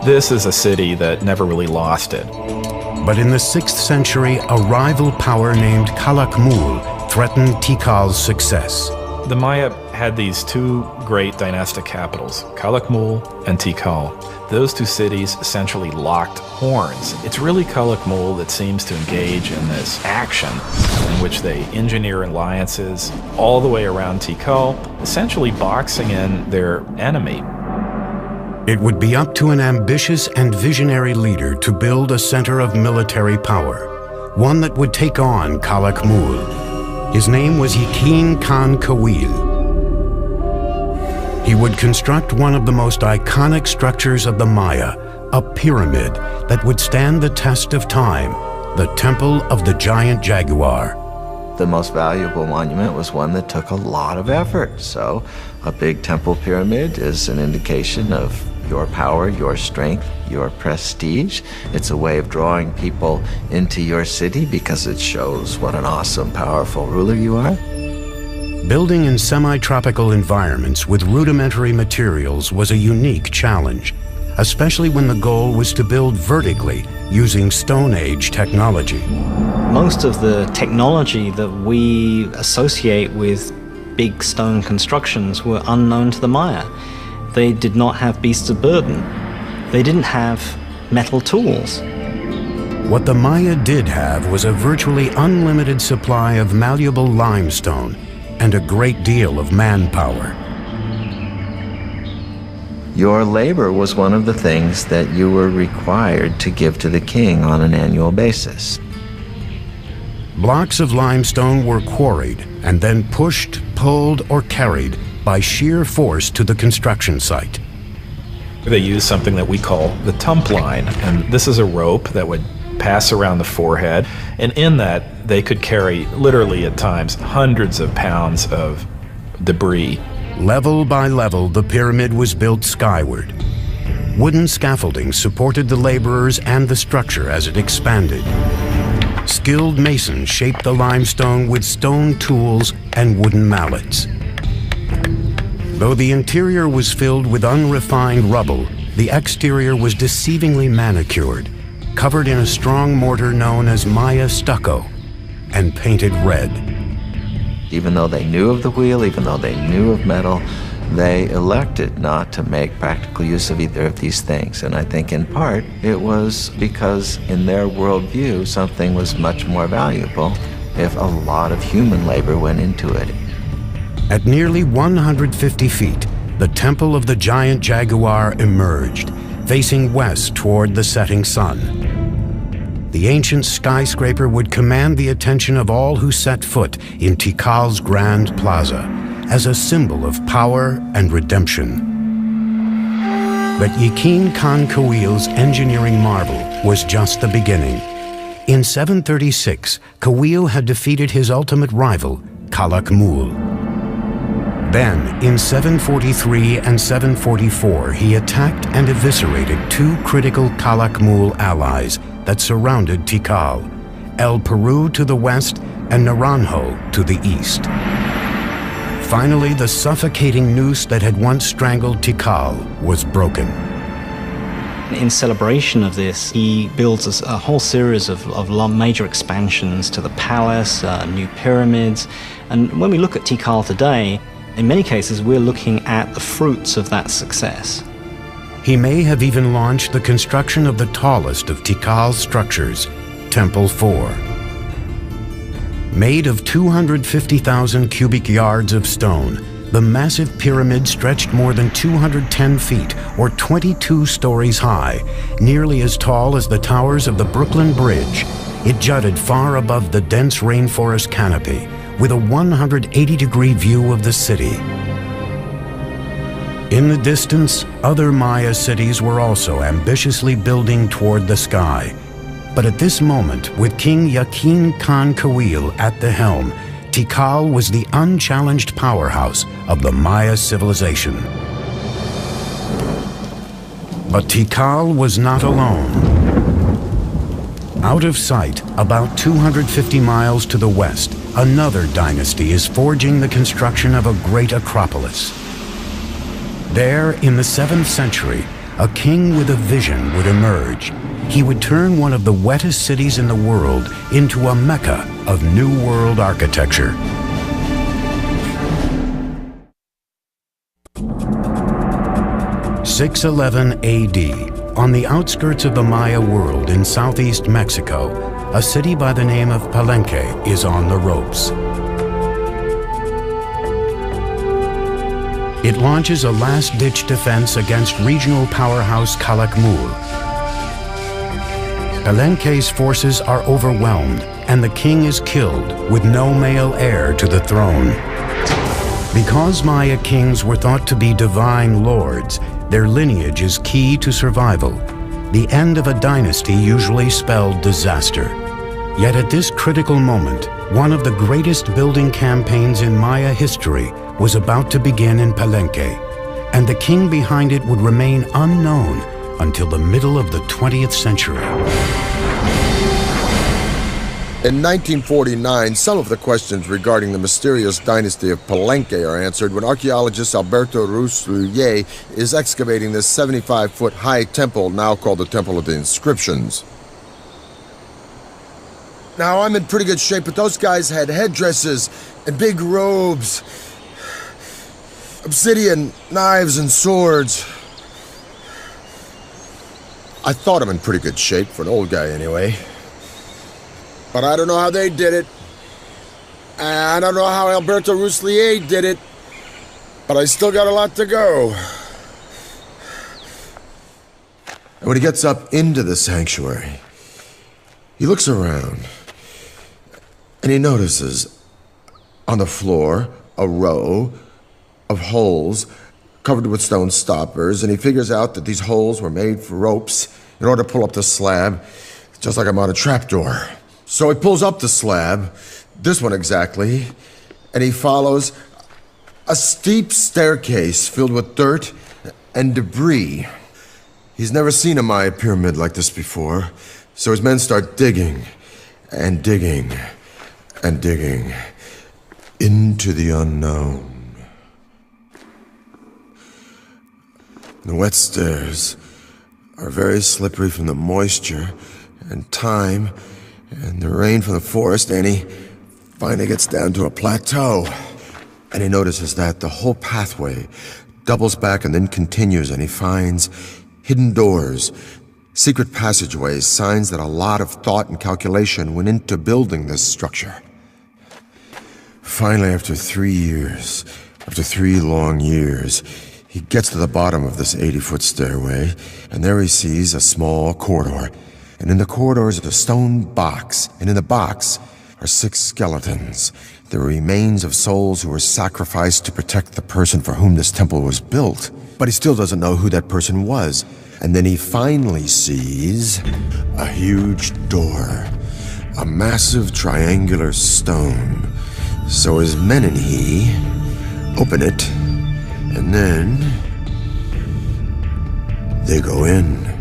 This is a city that never really lost it. But in the 6th century, a rival power named Calakmul threatened Tikal's success. The Maya had these two great dynastic capitals, Calakmul and Tikal. Those two cities essentially locked horns. It's really Calakmul that seems to engage in this action in which they engineer alliances all the way around Tikal, essentially boxing in their enemy. It would be up to an ambitious and visionary leader to build a center of military power, one that would take on Calakmul. His name was Yakin Khan Kawil. He would construct one of the most iconic structures of the Maya, a pyramid that would stand the test of time, the Temple of the Giant Jaguar. The most valuable monument was one that took a lot of effort. So a big temple pyramid is an indication of your power, your strength, your prestige. It's a way of drawing people into your city because it shows what an awesome, powerful ruler you are. Building in semi-tropical environments with rudimentary materials was a unique challenge, especially when the goal was to build vertically using Stone Age technology. Most of the technology that we associate with big stone constructions were unknown to the Maya. They did not have beasts of burden. They didn't have metal tools. What the Maya did have was a virtually unlimited supply of malleable limestone and a great deal of manpower. Your labor was one of the things that you were required to give to the king on an annual basis. Blocks of limestone were quarried and then pushed, pulled, or carried by sheer force to the construction site. They used something that we call the tump line, and this is a rope that would pass around the forehead, and in that they could carry, literally at times, hundreds of pounds of debris. Level by level, the pyramid was built skyward. Wooden scaffolding supported the laborers and the structure as it expanded. Skilled masons shaped the limestone with stone tools and wooden mallets. Though the interior was filled with unrefined rubble, the exterior was deceivingly manicured, covered in a strong mortar known as Maya stucco, and painted red. Even though they knew of the wheel, even though they knew of metal, they elected not to make practical use of either of these things. And I think in part it was because in their worldview something was much more valuable if a lot of human labor went into it. At nearly 150 feet, the Temple of the Giant Jaguar emerged, facing west toward the setting sun. The ancient skyscraper would command the attention of all who set foot in Tikal's Grand Plaza as a symbol of power and redemption. But Yakin Khan Kawil's engineering marvel was just the beginning. In 736, Kawil had defeated his ultimate rival, Calakmul. Then, in 743 and 744, he attacked and eviscerated two critical Calakmul allies that surrounded Tikal, El Peru to the west and Naranjo to the east. Finally, the suffocating noose that had once strangled Tikal was broken. In celebration of this, he builds a whole series of major expansions to the palace, new pyramids. And when we look at Tikal today, in many cases, we're looking at the fruits of that success. He may have even launched the construction of the tallest of Tikal's structures, Temple 4. Made of 250,000 cubic yards of stone, the massive pyramid stretched more than 210 feet, or 22 stories high, nearly as tall as the towers of the Brooklyn Bridge. It jutted far above the dense rainforest canopy, with a 180-degree view of the city. In the distance, other Maya cities were also ambitiously building toward the sky. But at this moment, with King Yakin Khan Kawil at the helm, Tikal was the unchallenged powerhouse of the Maya civilization. But Tikal was not alone. Out of sight, about 250 miles to the west, another dynasty is forging the construction of a great acropolis. There, in the 7th century, a king with a vision would emerge. He would turn one of the wettest cities in the world into a mecca of New World architecture. 611 AD, on the outskirts of the Maya world in southeast Mexico, a city by the name of Palenque is on the ropes. It launches a last-ditch defense against regional powerhouse Calakmul. Palenque's forces are overwhelmed, and the king is killed with no male heir to the throne. Because Maya kings were thought to be divine lords, their lineage is key to survival. The end of a dynasty usually spelled disaster. Yet at this critical moment, one of the greatest building campaigns in Maya history was about to begin in Palenque, and the king behind it would remain unknown until the middle of the 20th century. In 1949, some of the questions regarding the mysterious dynasty of Palenque are answered when archaeologist Alberto Rusluye is excavating this 75-foot high temple, now called the Temple of the Inscriptions. Now, I'm in pretty good shape, but those guys had headdresses and big robes, obsidian knives and swords. I thought I'm in pretty good shape, for an old guy anyway. But I don't know how they did it. I don't know how Alberto Ruslier did it. But I still got a lot to go. And when he gets up into the sanctuary, he looks around and he notices on the floor a row of holes covered with stone stoppers, and he figures out that these holes were made for ropes in order to pull up the slab, just like I'm on a trapdoor. So he pulls up the slab, this one exactly, and he follows a steep staircase filled with dirt and debris. He's never seen a Maya pyramid like this before, so his men start digging and digging and digging into the unknown. The wet stairs are very slippery from the moisture and time and the rain from the forest, and he finally gets down to a plateau. And he notices that the whole pathway doubles back and then continues, and he finds hidden doors, secret passageways, signs that a lot of thought and calculation went into building this structure. Finally, after 3 years, after 3 long years, he gets to the bottom of this 80-foot stairway, and there he sees a small corridor. And in the corridor is a stone box, and in the box are 6 skeletons, the remains of souls who were sacrificed to protect the person for whom this temple was built. But he still doesn't know who that person was. And then he finally sees a huge door, a massive triangular stone. So his men and he open it, and then they go in.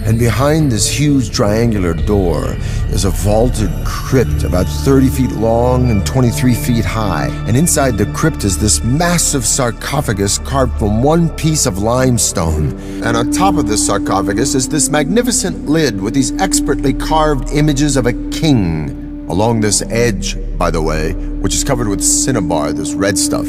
And behind this huge triangular door is a vaulted crypt about 30 feet long and 23 feet high. And inside the crypt is this massive sarcophagus carved from one piece of limestone. And on top of this sarcophagus is this magnificent lid with these expertly carved images of a king. Along this edge, by the way, which is covered with cinnabar, this red stuff,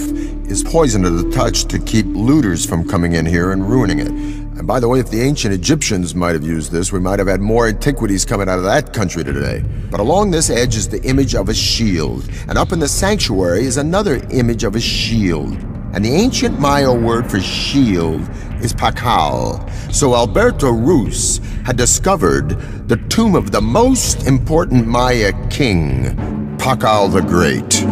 is poison to the touch to keep looters from coming in here and ruining it. And by the way, if the ancient Egyptians might have used this, we might have had more antiquities coming out of that country today. But along this edge is the image of a shield, and up in the sanctuary is another image of a shield. And the ancient Maya word for shield is pakal. So Alberto Rus had discovered the tomb of the most important Maya king, Pakal the Great.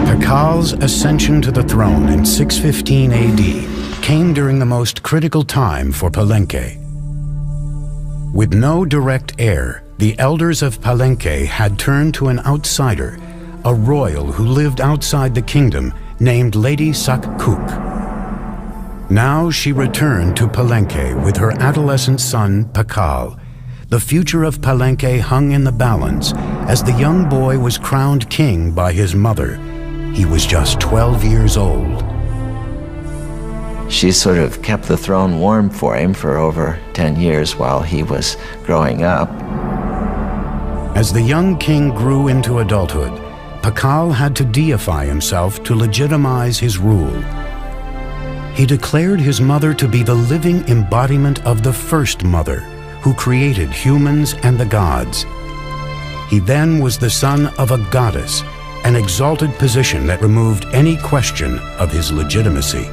Pakal's ascension to the throne in 615 AD came during the most critical time for Palenque. With no direct heir, the elders of Palenque had turned to an outsider, a royal who lived outside the kingdom named Lady Sakkuk. Now she returned to Palenque with her adolescent son, Pakal. The future of Palenque hung in the balance as the young boy was crowned king by his mother. He was just 12 years old. She sort of kept the throne warm for him for over 10 years while he was growing up. As the young king grew into adulthood, Pakal had to deify himself to legitimize his rule. He declared his mother to be the living embodiment of the first mother, who created humans and the gods. He then was the son of a goddess, an exalted position that removed any question of his legitimacy.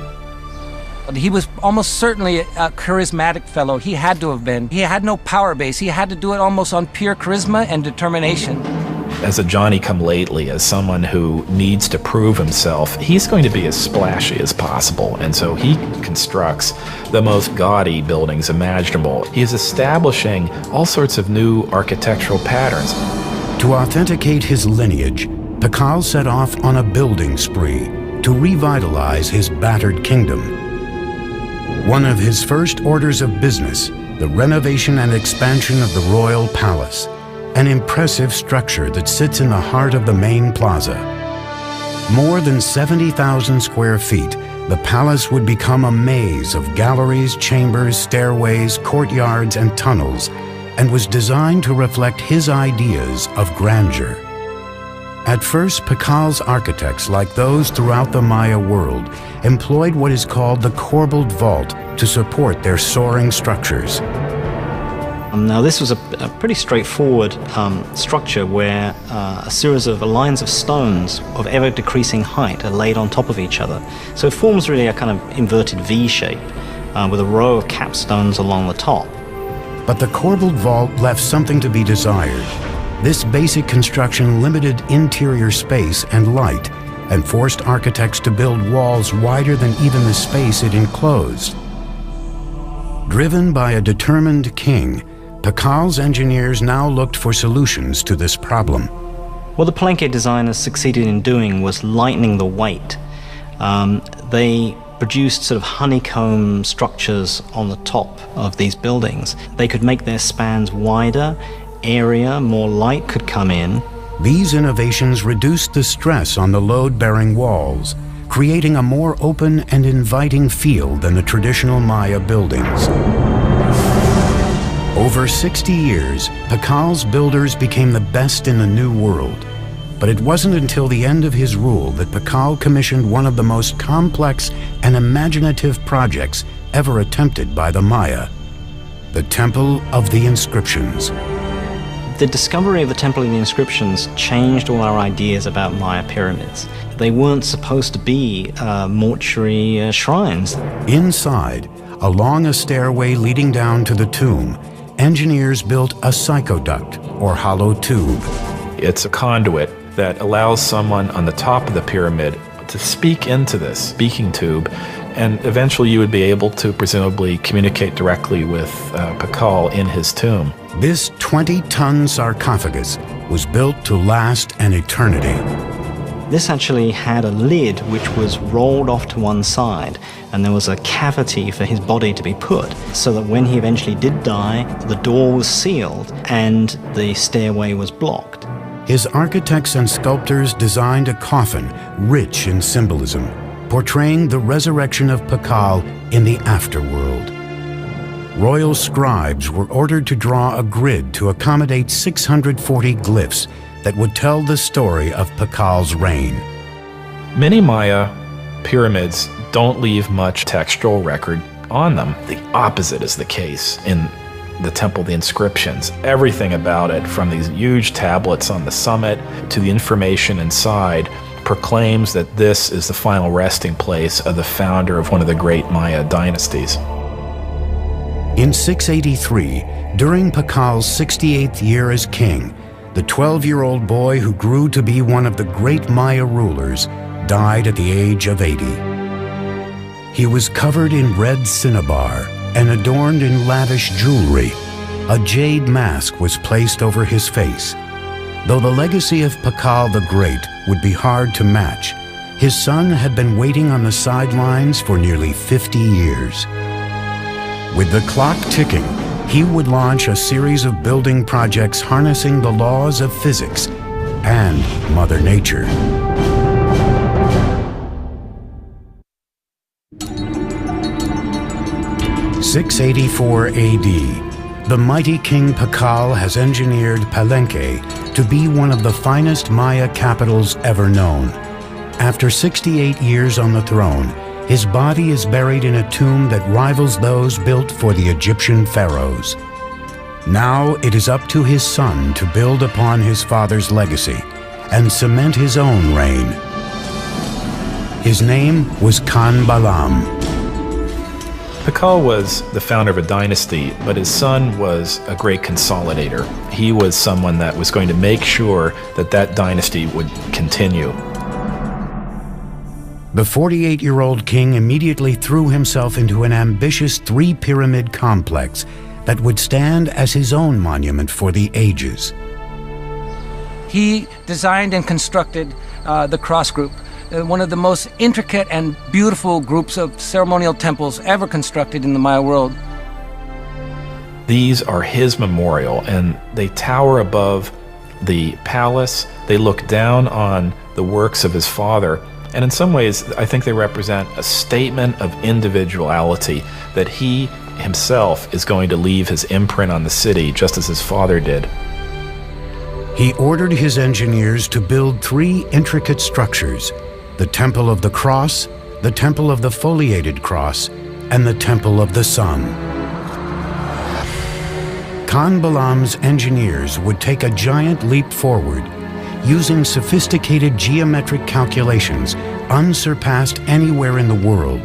He was almost certainly a charismatic fellow. He had to have been. He had no power base. He had to do it almost on pure charisma and determination. As a Johnny-come-lately, as someone who needs to prove himself, he's going to be as splashy as possible, and so he constructs the most gaudy buildings imaginable. He is establishing all sorts of new architectural patterns. To authenticate his lineage, Pakal set off on a building spree to revitalize his battered kingdom. One of his first orders of business, the renovation and expansion of the royal palace, an impressive structure that sits in the heart of the main plaza. More than 70,000 square feet, the palace would become a maze of galleries, chambers, stairways, courtyards, and tunnels, and was designed to reflect his ideas of grandeur. At first, Pakal's architects, like those throughout the Maya world, employed what is called the corbelled vault to support their soaring structures. Now, this was a pretty straightforward structure where a series of lines of stones of ever-decreasing height are laid on top of each other. So it forms really a kind of inverted V shape with a row of capstones along the top. But the corbelled vault left something to be desired. This basic construction limited interior space and light and forced architects to build walls wider than even the space it enclosed. Driven by a determined king, Pakal's engineers now looked for solutions to this problem. What the Palenque designers succeeded in doing was lightening the weight. They produced sort of honeycomb structures on the top of these buildings. They could make their spans wider, airier, more light could come in. These innovations reduced the stress on the load-bearing walls, creating a more open and inviting feel than the traditional Maya buildings. Over 60 years, Pakal's builders became the best in the New World. But it wasn't until the end of his rule that Pakal commissioned one of the most complex and imaginative projects ever attempted by the Maya, the Temple of the Inscriptions. The discovery of the Temple of the Inscriptions changed all our ideas about Maya pyramids. They weren't supposed to be mortuary shrines. Inside, along a stairway leading down to the tomb, engineers built a psychoduct, or hollow tube. It's a conduit that allows someone on the top of the pyramid to speak into this speaking tube, and eventually you would be able to presumably communicate directly with Pakal in his tomb. This 20-ton sarcophagus was built to last an eternity. This actually had a lid which was rolled off to one side, and there was a cavity for his body to be put, so that when he eventually did die, the door was sealed and the stairway was blocked. His architects and sculptors designed a coffin rich in symbolism, portraying the resurrection of Pakal in the afterworld. Royal scribes were ordered to draw a grid to accommodate 640 glyphs that would tell the story of Pakal's reign. Many Maya pyramids don't leave much textual record on them. The opposite is the case in the Temple of the Inscriptions. Everything about it, from these huge tablets on the summit to the information inside, proclaims that this is the final resting place of the founder of one of the great Maya dynasties. In 683, during Pakal's 68th year as king, the 12-year-old boy who grew to be one of the great Maya rulers died at the age of 80. He was covered in red cinnabar and adorned in lavish jewelry. A jade mask was placed over his face. Though the legacy of Pakal the Great would be hard to match, his son had been waiting on the sidelines for nearly 50 years. With the clock ticking, he would launch a series of building projects harnessing the laws of physics and Mother Nature. In 684 AD, the mighty King Pakal has engineered Palenque to be one of the finest Maya capitals ever known. After 68 years on the throne, his body is buried in a tomb that rivals those built for the Egyptian pharaohs. Now it is up to his son to build upon his father's legacy and cement his own reign. His name was Khan Balam. Pakal was the founder of a dynasty, but his son was a great consolidator. He was someone that was going to make sure that that dynasty would continue. The 48-year-old king immediately threw himself into an ambitious three-pyramid complex that would stand as his own monument for the ages. He designed and constructed the cross group, one of the most intricate and beautiful groups of ceremonial temples ever constructed in the Maya world. These are his memorial, and they tower above the palace. They look down on the works of his father, and in some ways, I think they represent a statement of individuality, that he himself is going to leave his imprint on the city, just as his father did. He ordered his engineers to build three intricate structures: the Temple of the Cross, the Temple of the Foliated Cross, and the Temple of the Sun. Khan Balam's engineers would take a giant leap forward, using sophisticated geometric calculations unsurpassed anywhere in the world,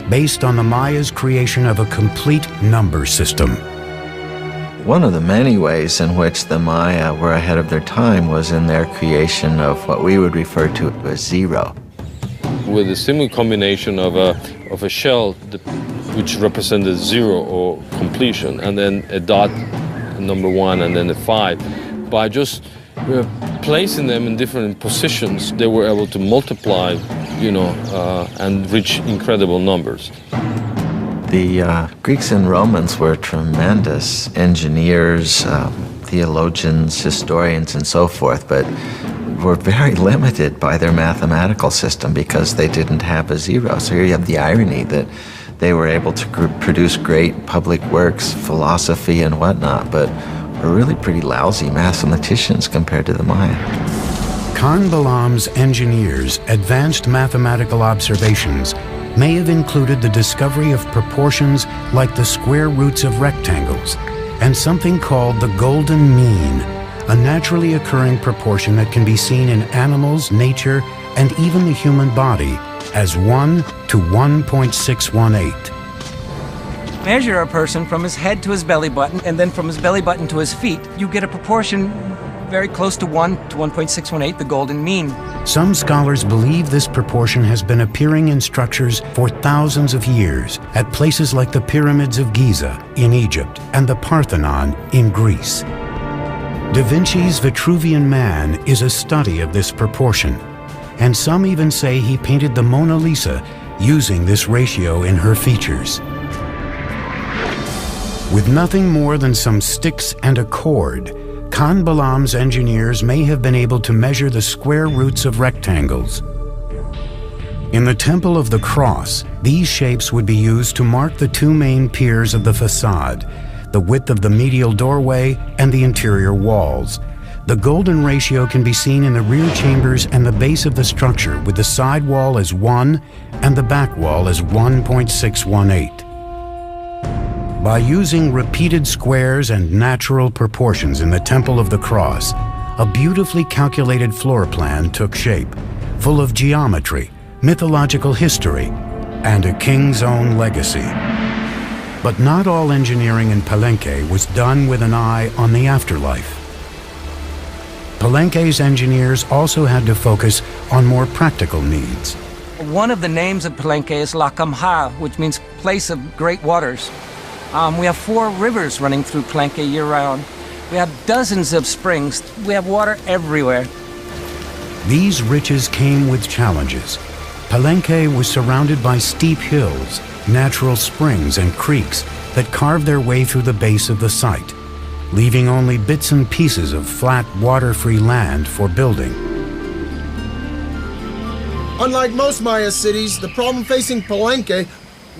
based on the Mayas' creation of a complete number system. One of the many ways in which the Maya were ahead of their time was in their creation of what we would refer to as zero. With a simple combination of a shell which represented zero or completion, and then a dot, number one, and then a 5. By just placing them in different positions, they were able to multiply, and reach incredible numbers. The Greeks and Romans were tremendous engineers, theologians, historians, and so forth, but were very limited by their mathematical system because they didn't have a zero. So here you have the irony that they were able to produce great public works, philosophy, and whatnot, but were really pretty lousy mathematicians compared to the Maya. Khan Balam's engineers' advanced mathematical observations may have included the discovery of proportions like the square roots of rectangles and something called the golden mean, a naturally occurring proportion that can be seen in animals, nature, and even the human body as 1 to 1.618. Measure a person from his head to his belly button, and then from his belly button to his feet, you get a proportion very close to 1 to 1.618, the golden mean. Some scholars believe this proportion has been appearing in structures for thousands of years at places like the pyramids of Giza in Egypt and the Parthenon in Greece. Da Vinci's Vitruvian Man is a study of this proportion, and some even say he painted the Mona Lisa using this ratio in her features. With nothing more than some sticks and a cord, Khan Balam's engineers may have been able to measure the square roots of rectangles. In the Temple of the Cross, these shapes would be used to mark the two main piers of the facade, the width of the medial doorway and the interior walls. The golden ratio can be seen in the rear chambers and the base of the structure, with the side wall as 1 and the back wall as 1.618. By using repeated squares and natural proportions in the Temple of the Cross, a beautifully calculated floor plan took shape, full of geometry, mythological history, and a king's own legacy. But not all engineering in Palenque was done with an eye on the afterlife. Palenque's engineers also had to focus on more practical needs. One of the names of Palenque is La Camha, which means place of great waters. We have 4 rivers running through Palenque year-round. We have dozens of springs. We have water everywhere. These riches came with challenges. Palenque was surrounded by steep hills, natural springs and creeks that carved their way through the base of the site, leaving only bits and pieces of flat, water-free land for building. Unlike most Maya cities, the problem facing Palenque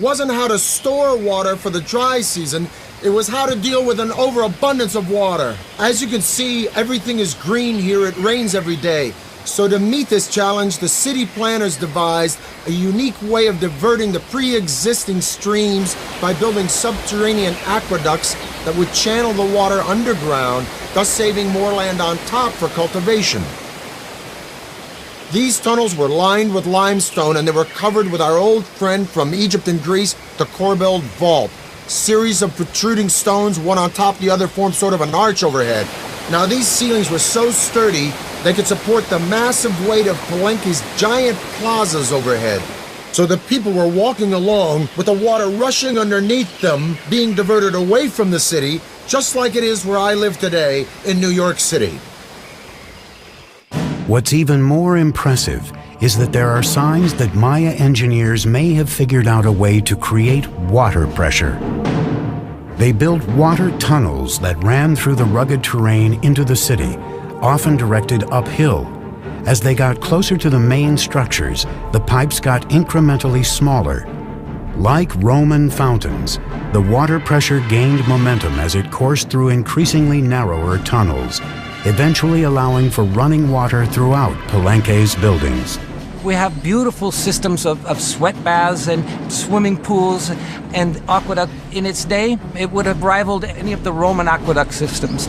wasn't how to store water for the dry season. It was how to deal with an overabundance of water. As you can see, everything is green here. It rains every day. So to meet this challenge, the city planners devised a unique way of diverting the pre-existing streams by building subterranean aqueducts that would channel the water underground, thus saving more land on top for cultivation. These tunnels were lined with limestone and they were covered with our old friend from Egypt and Greece, the corbelled vault. Series of protruding stones, one on top of the other, formed sort of an arch overhead. Now these ceilings were so sturdy they could support the massive weight of Palenque's giant plazas overhead. So the people were walking along with the water rushing underneath them, being diverted away from the city, just like it is where I live today in New York City. What's even more impressive is that there are signs that Maya engineers may have figured out a way to create water pressure. They built water tunnels that ran through the rugged terrain into the city, often directed uphill. As they got closer to the main structures, the pipes got incrementally smaller. Like Roman fountains, the water pressure gained momentum as it coursed through increasingly narrower tunnels, eventually allowing for running water throughout Palenque's buildings. We have beautiful systems of sweat baths and swimming pools and aqueduct. In its day, it would have rivaled any of the Roman aqueduct systems.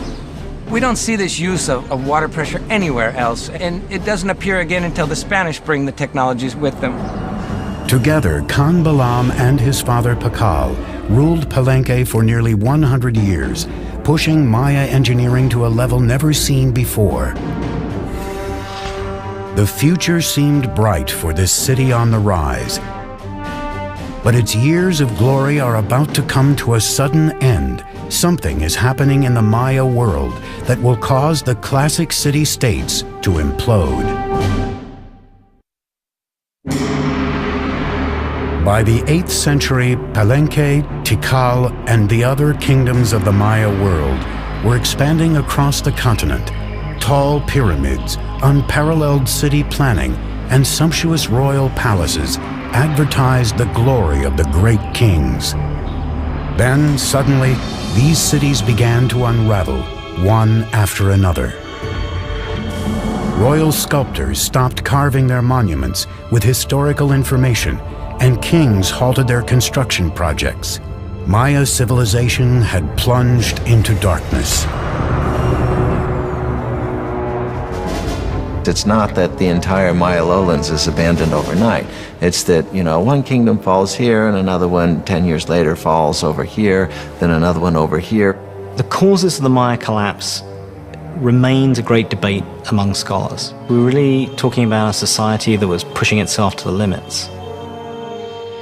We don't see this use of water pressure anywhere else, and it doesn't appear again until the Spanish bring the technologies with them. Together, Khan Balam and his father Pakal ruled Palenque for nearly 100 years, pushing Maya engineering to a level never seen before. The future seemed bright for this city on the rise. But its years of glory are about to come to a sudden end. Something is happening in the Maya world that will cause the classic city-states to implode. By the 8th century, Palenque, Tikal, and the other kingdoms of the Maya world were expanding across the continent. Tall pyramids, unparalleled city planning, and sumptuous royal palaces advertised the glory of the great kings. Then, suddenly, these cities began to unravel, one after another. Royal sculptors stopped carving their monuments with historical information, and kings halted their construction projects. Maya civilization had plunged into darkness. It's not that the entire Maya lowlands is abandoned overnight. It's that, one kingdom falls here and another one 10 years later falls over here, then another one over here. The causes of the Maya collapse remains a great debate among scholars. We're really talking about a society that was pushing itself to the limits.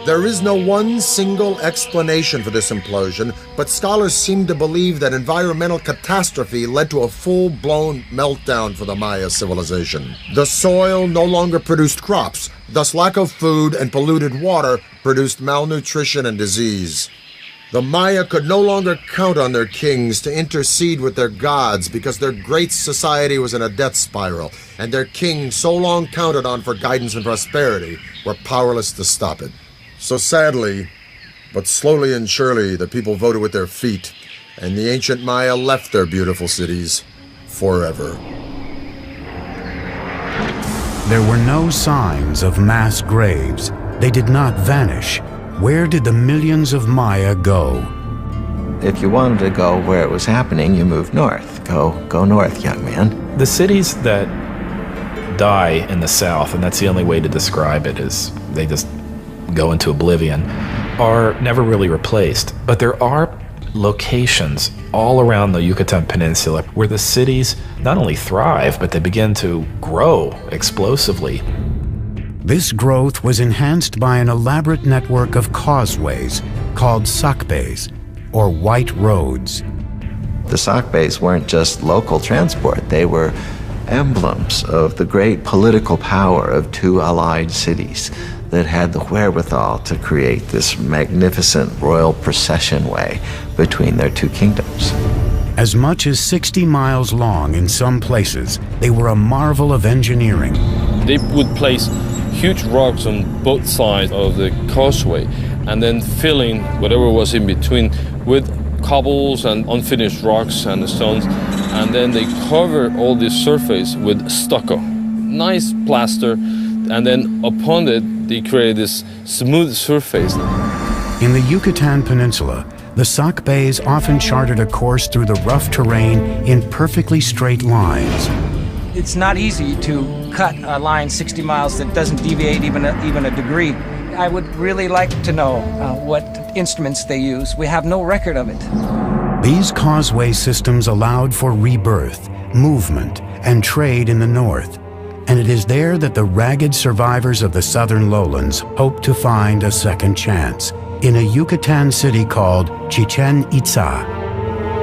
There is no one single explanation for this implosion, but scholars seem to believe that environmental catastrophe led to a full-blown meltdown for the Maya civilization. The soil no longer produced crops, thus lack of food and polluted water produced malnutrition and disease. The Maya could no longer count on their kings to intercede with their gods because their great society was in a death spiral, and their kings, so long counted on for guidance and prosperity, were powerless to stop it. So sadly, but slowly and surely, the people voted with their feet, and the ancient Maya left their beautiful cities forever. There were no signs of mass graves. They did not vanish. Where did the millions of Maya go? If you wanted to go where it was happening, you moved north. Go north, young man. The cities that die in the south, and that's the only way to describe it, is they just go into oblivion, are never really replaced. But there are locations all around the Yucatan Peninsula where the cities not only thrive, but they begin to grow explosively. This growth was enhanced by an elaborate network of causeways called sacbes, or white roads. The sacbes weren't just local transport, they were emblems of the great political power of two allied cities that had the wherewithal to create this magnificent royal procession way between their two kingdoms. As much as 60 miles long in some places, they were a marvel of engineering. They would place huge rocks on both sides of the causeway and then filling whatever was in between with cobbles and unfinished rocks and stones, and then they cover all this surface with stucco, nice plaster, and then upon it they create this smooth surface. In the Yucatan Peninsula, the Sac Bays often charted a course through the rough terrain in perfectly straight lines. It's not easy to cut a line 60 miles that doesn't deviate even a degree. I would really like to know what instruments they use. We have no record of it. These causeway systems allowed for rebirth, movement, and trade in the north, and it is there that the ragged survivors of the southern lowlands hope to find a second chance, in a Yucatan city called Chichen Itza.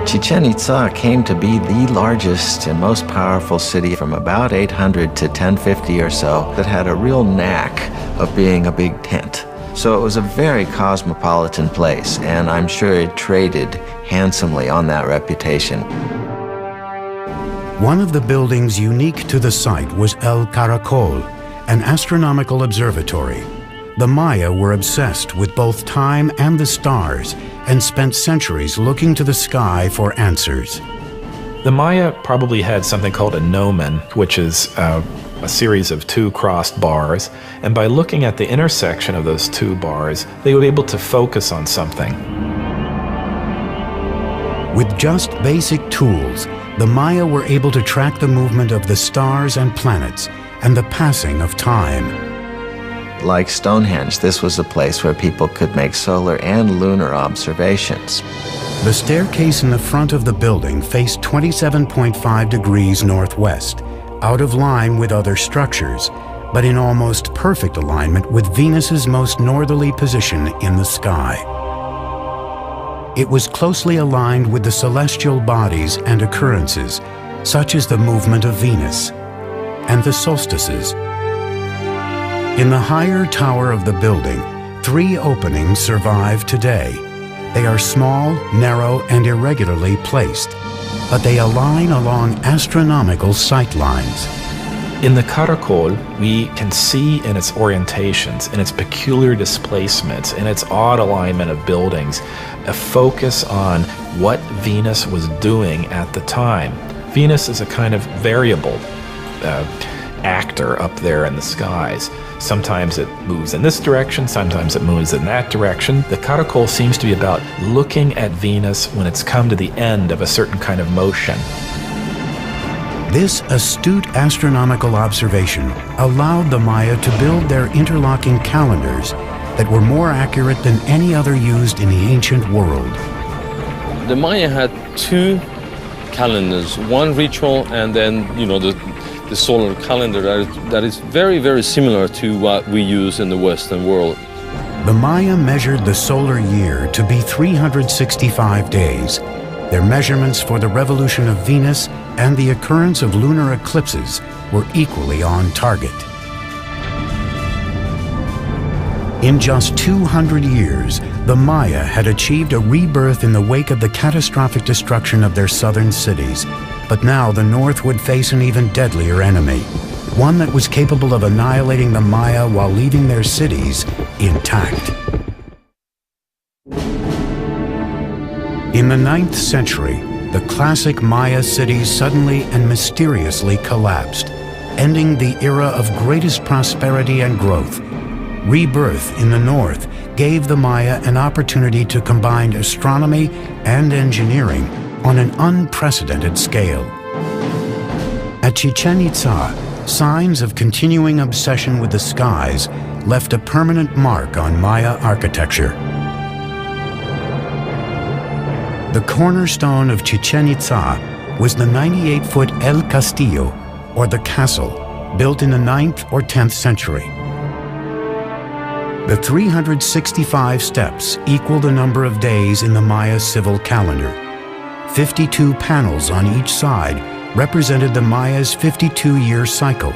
Chichen Itza came to be the largest and most powerful city from about 800 to 1050 or so that had a real knack of being a big tent. So it was a very cosmopolitan place, and I'm sure it traded handsomely on that reputation. One of the buildings unique to the site was El Caracol, an astronomical observatory. The Maya were obsessed with both time and the stars and spent centuries looking to the sky for answers. The Maya probably had something called a gnomon, which is a series of two crossed bars, and by looking at the intersection of those two bars, they would be able to focus on something. With just basic tools, the Maya were able to track the movement of the stars and planets and the passing of time. Like Stonehenge, this was a place where people could make solar and lunar observations. The staircase in the front of the building faced 27.5 degrees northwest, out of line with other structures, but in almost perfect alignment with Venus's most northerly position in the sky. It was closely aligned with the celestial bodies and occurrences, such as the movement of Venus and the solstices. In the higher tower of the building, 3 openings survive today. They are small, narrow, and irregularly placed, but they align along astronomical sight lines. In the Caracol, we can see in its orientations, in its peculiar displacements, in its odd alignment of buildings, a focus on what Venus was doing at the time. Venus is a kind of variable actor up there in the skies. Sometimes it moves in this direction, sometimes it moves in that direction. The Caracol seems to be about looking at Venus when it's come to the end of a certain kind of motion. This astute astronomical observation allowed the Maya to build their interlocking calendars that were more accurate than any other used in the ancient world. The Maya had 2 calendars, one ritual and then, the solar calendar that is very, very similar to what we use in the Western world. The Maya measured the solar year to be 365 days. Their measurements for the revolution of Venus and the occurrence of lunar eclipses were equally on target. In just 200 years, the Maya had achieved a rebirth in the wake of the catastrophic destruction of their southern cities. But now the North would face an even deadlier enemy, one that was capable of annihilating the Maya while leaving their cities intact. In the 9th century, the classic Maya cities suddenly and mysteriously collapsed, ending the era of greatest prosperity and growth. Rebirth in the North gave the Maya an opportunity to combine astronomy and engineering on an unprecedented scale. At Chichen Itza, signs of continuing obsession with the skies left a permanent mark on Maya architecture. The cornerstone of Chichen Itza was the 98-foot El Castillo, or the castle, built in the 9th or 10th century. The 365 steps equal the number of days in the Maya civil calendar. 52 panels on each side represented the Maya's 52-year cycle.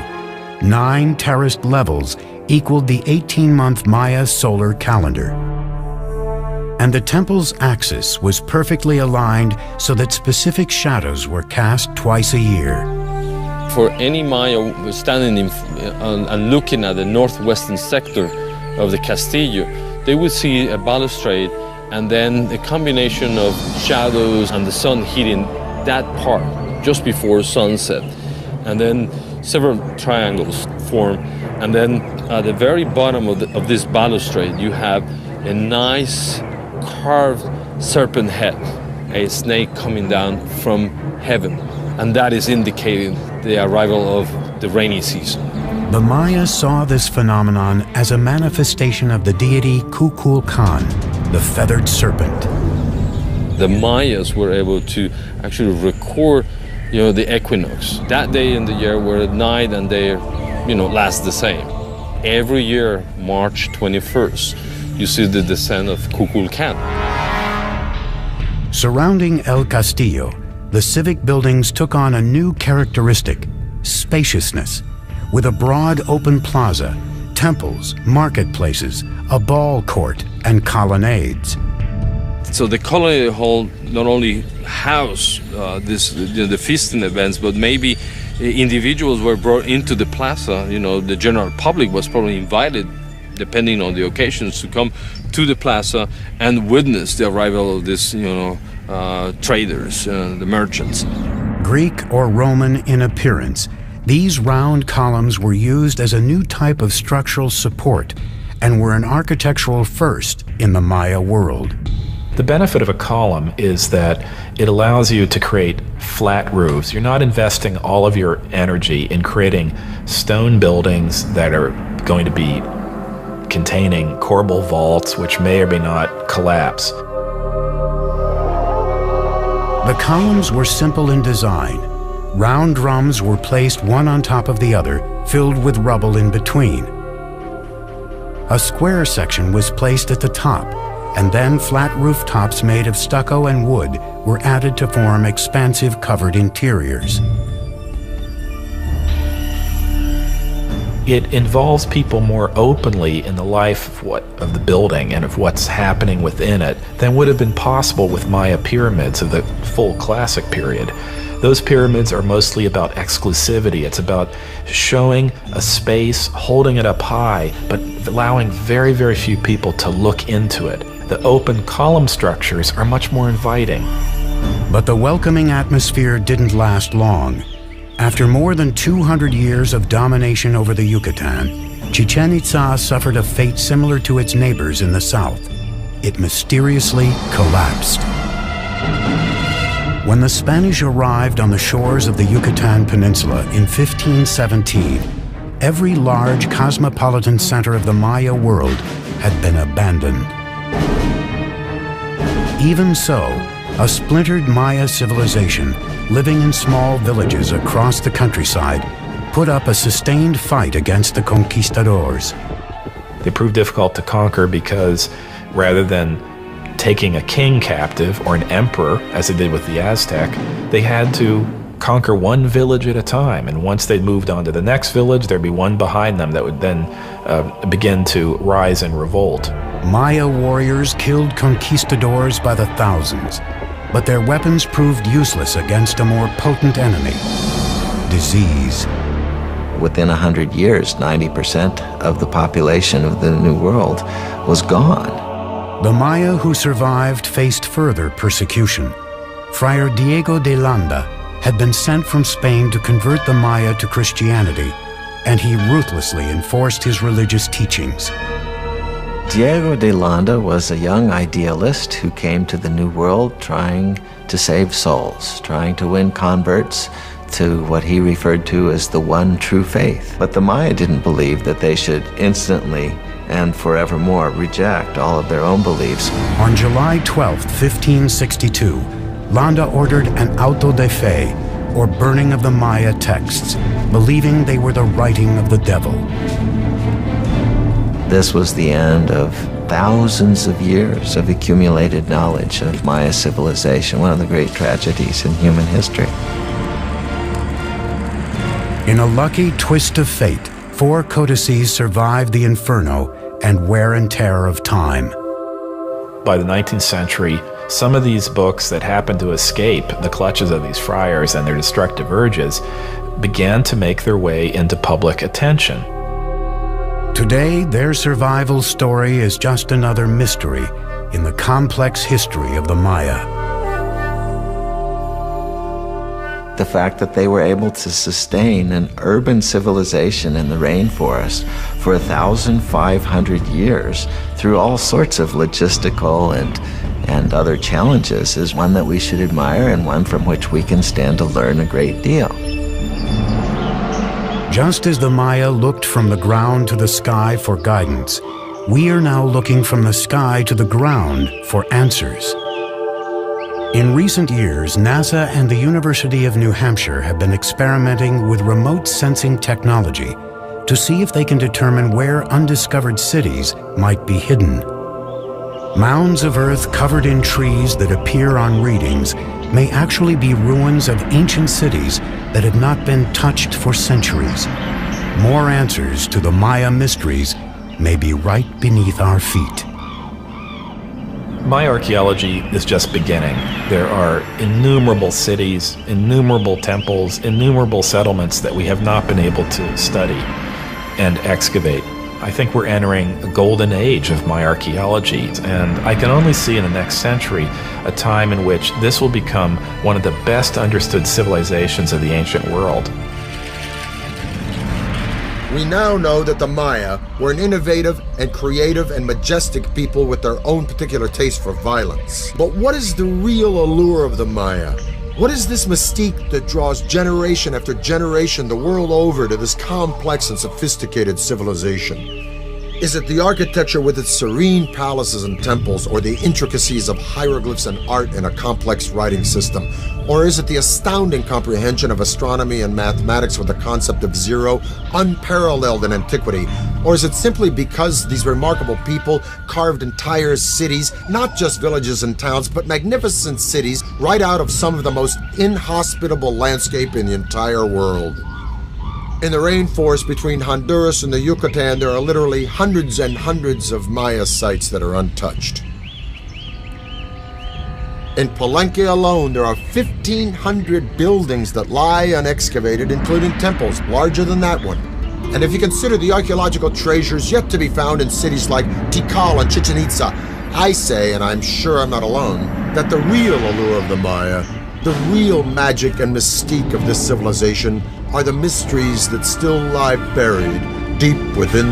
9 terraced levels equaled the 18-month Maya solar calendar. And the temple's axis was perfectly aligned so that specific shadows were cast twice a year. For any Maya standing and looking at the northwestern sector of the Castillo, they would see a balustrade and then a combination of shadows and the sun hitting that part just before sunset. And then several triangles form, and then at the very bottom of this balustrade you have a nice carved serpent head, a snake coming down from heaven, and that is indicating the arrival of the rainy season. The Maya saw this phenomenon as a manifestation of the deity Kukulkan, the feathered serpent. The Mayas were able to actually record, the equinox. That day in the year where night and day, last the same. Every year, March 21st, you see the descent of Kukulkan. Surrounding El Castillo, the civic buildings took on a new characteristic: spaciousness, with a broad open plaza, temples, marketplaces, a ball court, and colonnades. So the colony hall not only housed the feasting events, but maybe individuals were brought into the plaza. The general public was probably invited, depending on the occasions, to come to the plaza and witness the arrival of this, traders, the merchants. Greek or Roman in appearance, these round columns were used as a new type of structural support and were an architectural first in the Maya world. The benefit of a column is that it allows you to create flat roofs. You're not investing all of your energy in creating stone buildings that are going to be containing corbel vaults, which may or may not collapse. The columns were simple in design. Round drums were placed one on top of the other, filled with rubble in between. A square section was placed at the top, and then flat rooftops made of stucco and wood were added to form expansive covered interiors. It involves people more openly in the life of the building and of what's happening within it than would have been possible with Maya pyramids of the full classic period. Those pyramids are mostly about exclusivity. It's about showing a space, holding it up high, but allowing very, very few people to look into it. The open column structures are much more inviting. But the welcoming atmosphere didn't last long. After more than 200 years of domination over the Yucatan, Chichen Itza suffered a fate similar to its neighbors in the south. It mysteriously collapsed. When the Spanish arrived on the shores of the Yucatan Peninsula in 1517, every large cosmopolitan center of the Maya world had been abandoned. Even so, a splintered Maya civilization living in small villages across the countryside put up a sustained fight against the conquistadors. They proved difficult to conquer because rather than taking a king captive or an emperor, as they did with the Aztec, they had to conquer one village at a time. And once they moved on to the next village, there'd be one behind them that would then begin to rise in revolt. Maya warriors killed conquistadors by the thousands, but their weapons proved useless against a more potent enemy: disease. Within 100 years, 90% of the population of the New World was gone. The Maya who survived faced further persecution. Friar Diego de Landa had been sent from Spain to convert the Maya to Christianity, and he ruthlessly enforced his religious teachings. Diego de Landa was a young idealist who came to the New World trying to save souls, trying to win converts to what he referred to as the one true faith. But the Maya didn't believe that they should instantly and forevermore reject all of their own beliefs. On July 12, 1562, Landa ordered an auto de fe, or burning of the Maya texts, believing they were the writing of the devil. This was the end of thousands of years of accumulated knowledge of Maya civilization, one of the great tragedies in human history. In a lucky twist of fate, 4 codices survived the inferno and wear and tear of time. By the 19th century, some of these books that happened to escape the clutches of these friars and their destructive urges began to make their way into public attention. Today, their survival story is just another mystery in the complex history of the Maya. The fact that they were able to sustain an urban civilization in the rainforest for 1,500 years through all sorts of logistical and other challenges is one that we should admire and one from which we can stand to learn a great deal. Just as the Maya looked from the ground to the sky for guidance, we are now looking from the sky to the ground for answers. In recent years, NASA and the University of New Hampshire have been experimenting with remote sensing technology to see if they can determine where undiscovered cities might be hidden. Mounds of earth covered in trees that appear on readings may actually be ruins of ancient cities that had not been touched for centuries. More answers to the Maya mysteries may be right beneath our feet. My archaeology is just beginning. There are innumerable cities, innumerable temples, innumerable settlements that we have not been able to study and excavate. I think we're entering a golden age of my archaeology, and I can only see in the next century a time in which this will become one of the best understood civilizations of the ancient world. We now know that the Maya were an innovative and creative and majestic people with their own particular taste for violence. But what is the real allure of the Maya? What is this mystique that draws generation after generation the world over to this complex and sophisticated civilization? Is it the architecture with its serene palaces and temples, or the intricacies of hieroglyphs and art in a complex writing system? Or is it the astounding comprehension of astronomy and mathematics with the concept of zero, unparalleled in antiquity? Or is it simply because these remarkable people carved entire cities, not just villages and towns, but magnificent cities, right out of some of the most inhospitable landscape in the entire world? In the rainforest between Honduras and the Yucatan, there are literally hundreds and hundreds of Maya sites that are untouched. In Palenque alone, there are 1,500 buildings that lie unexcavated, including temples larger than that one. And if you consider the archaeological treasures yet to be found in cities like Tikal and Chichen Itza, I say, and I'm sure I'm not alone, that the real allure of the Maya, the real magic and mystique of this civilization, are the mysteries that still lie buried deep within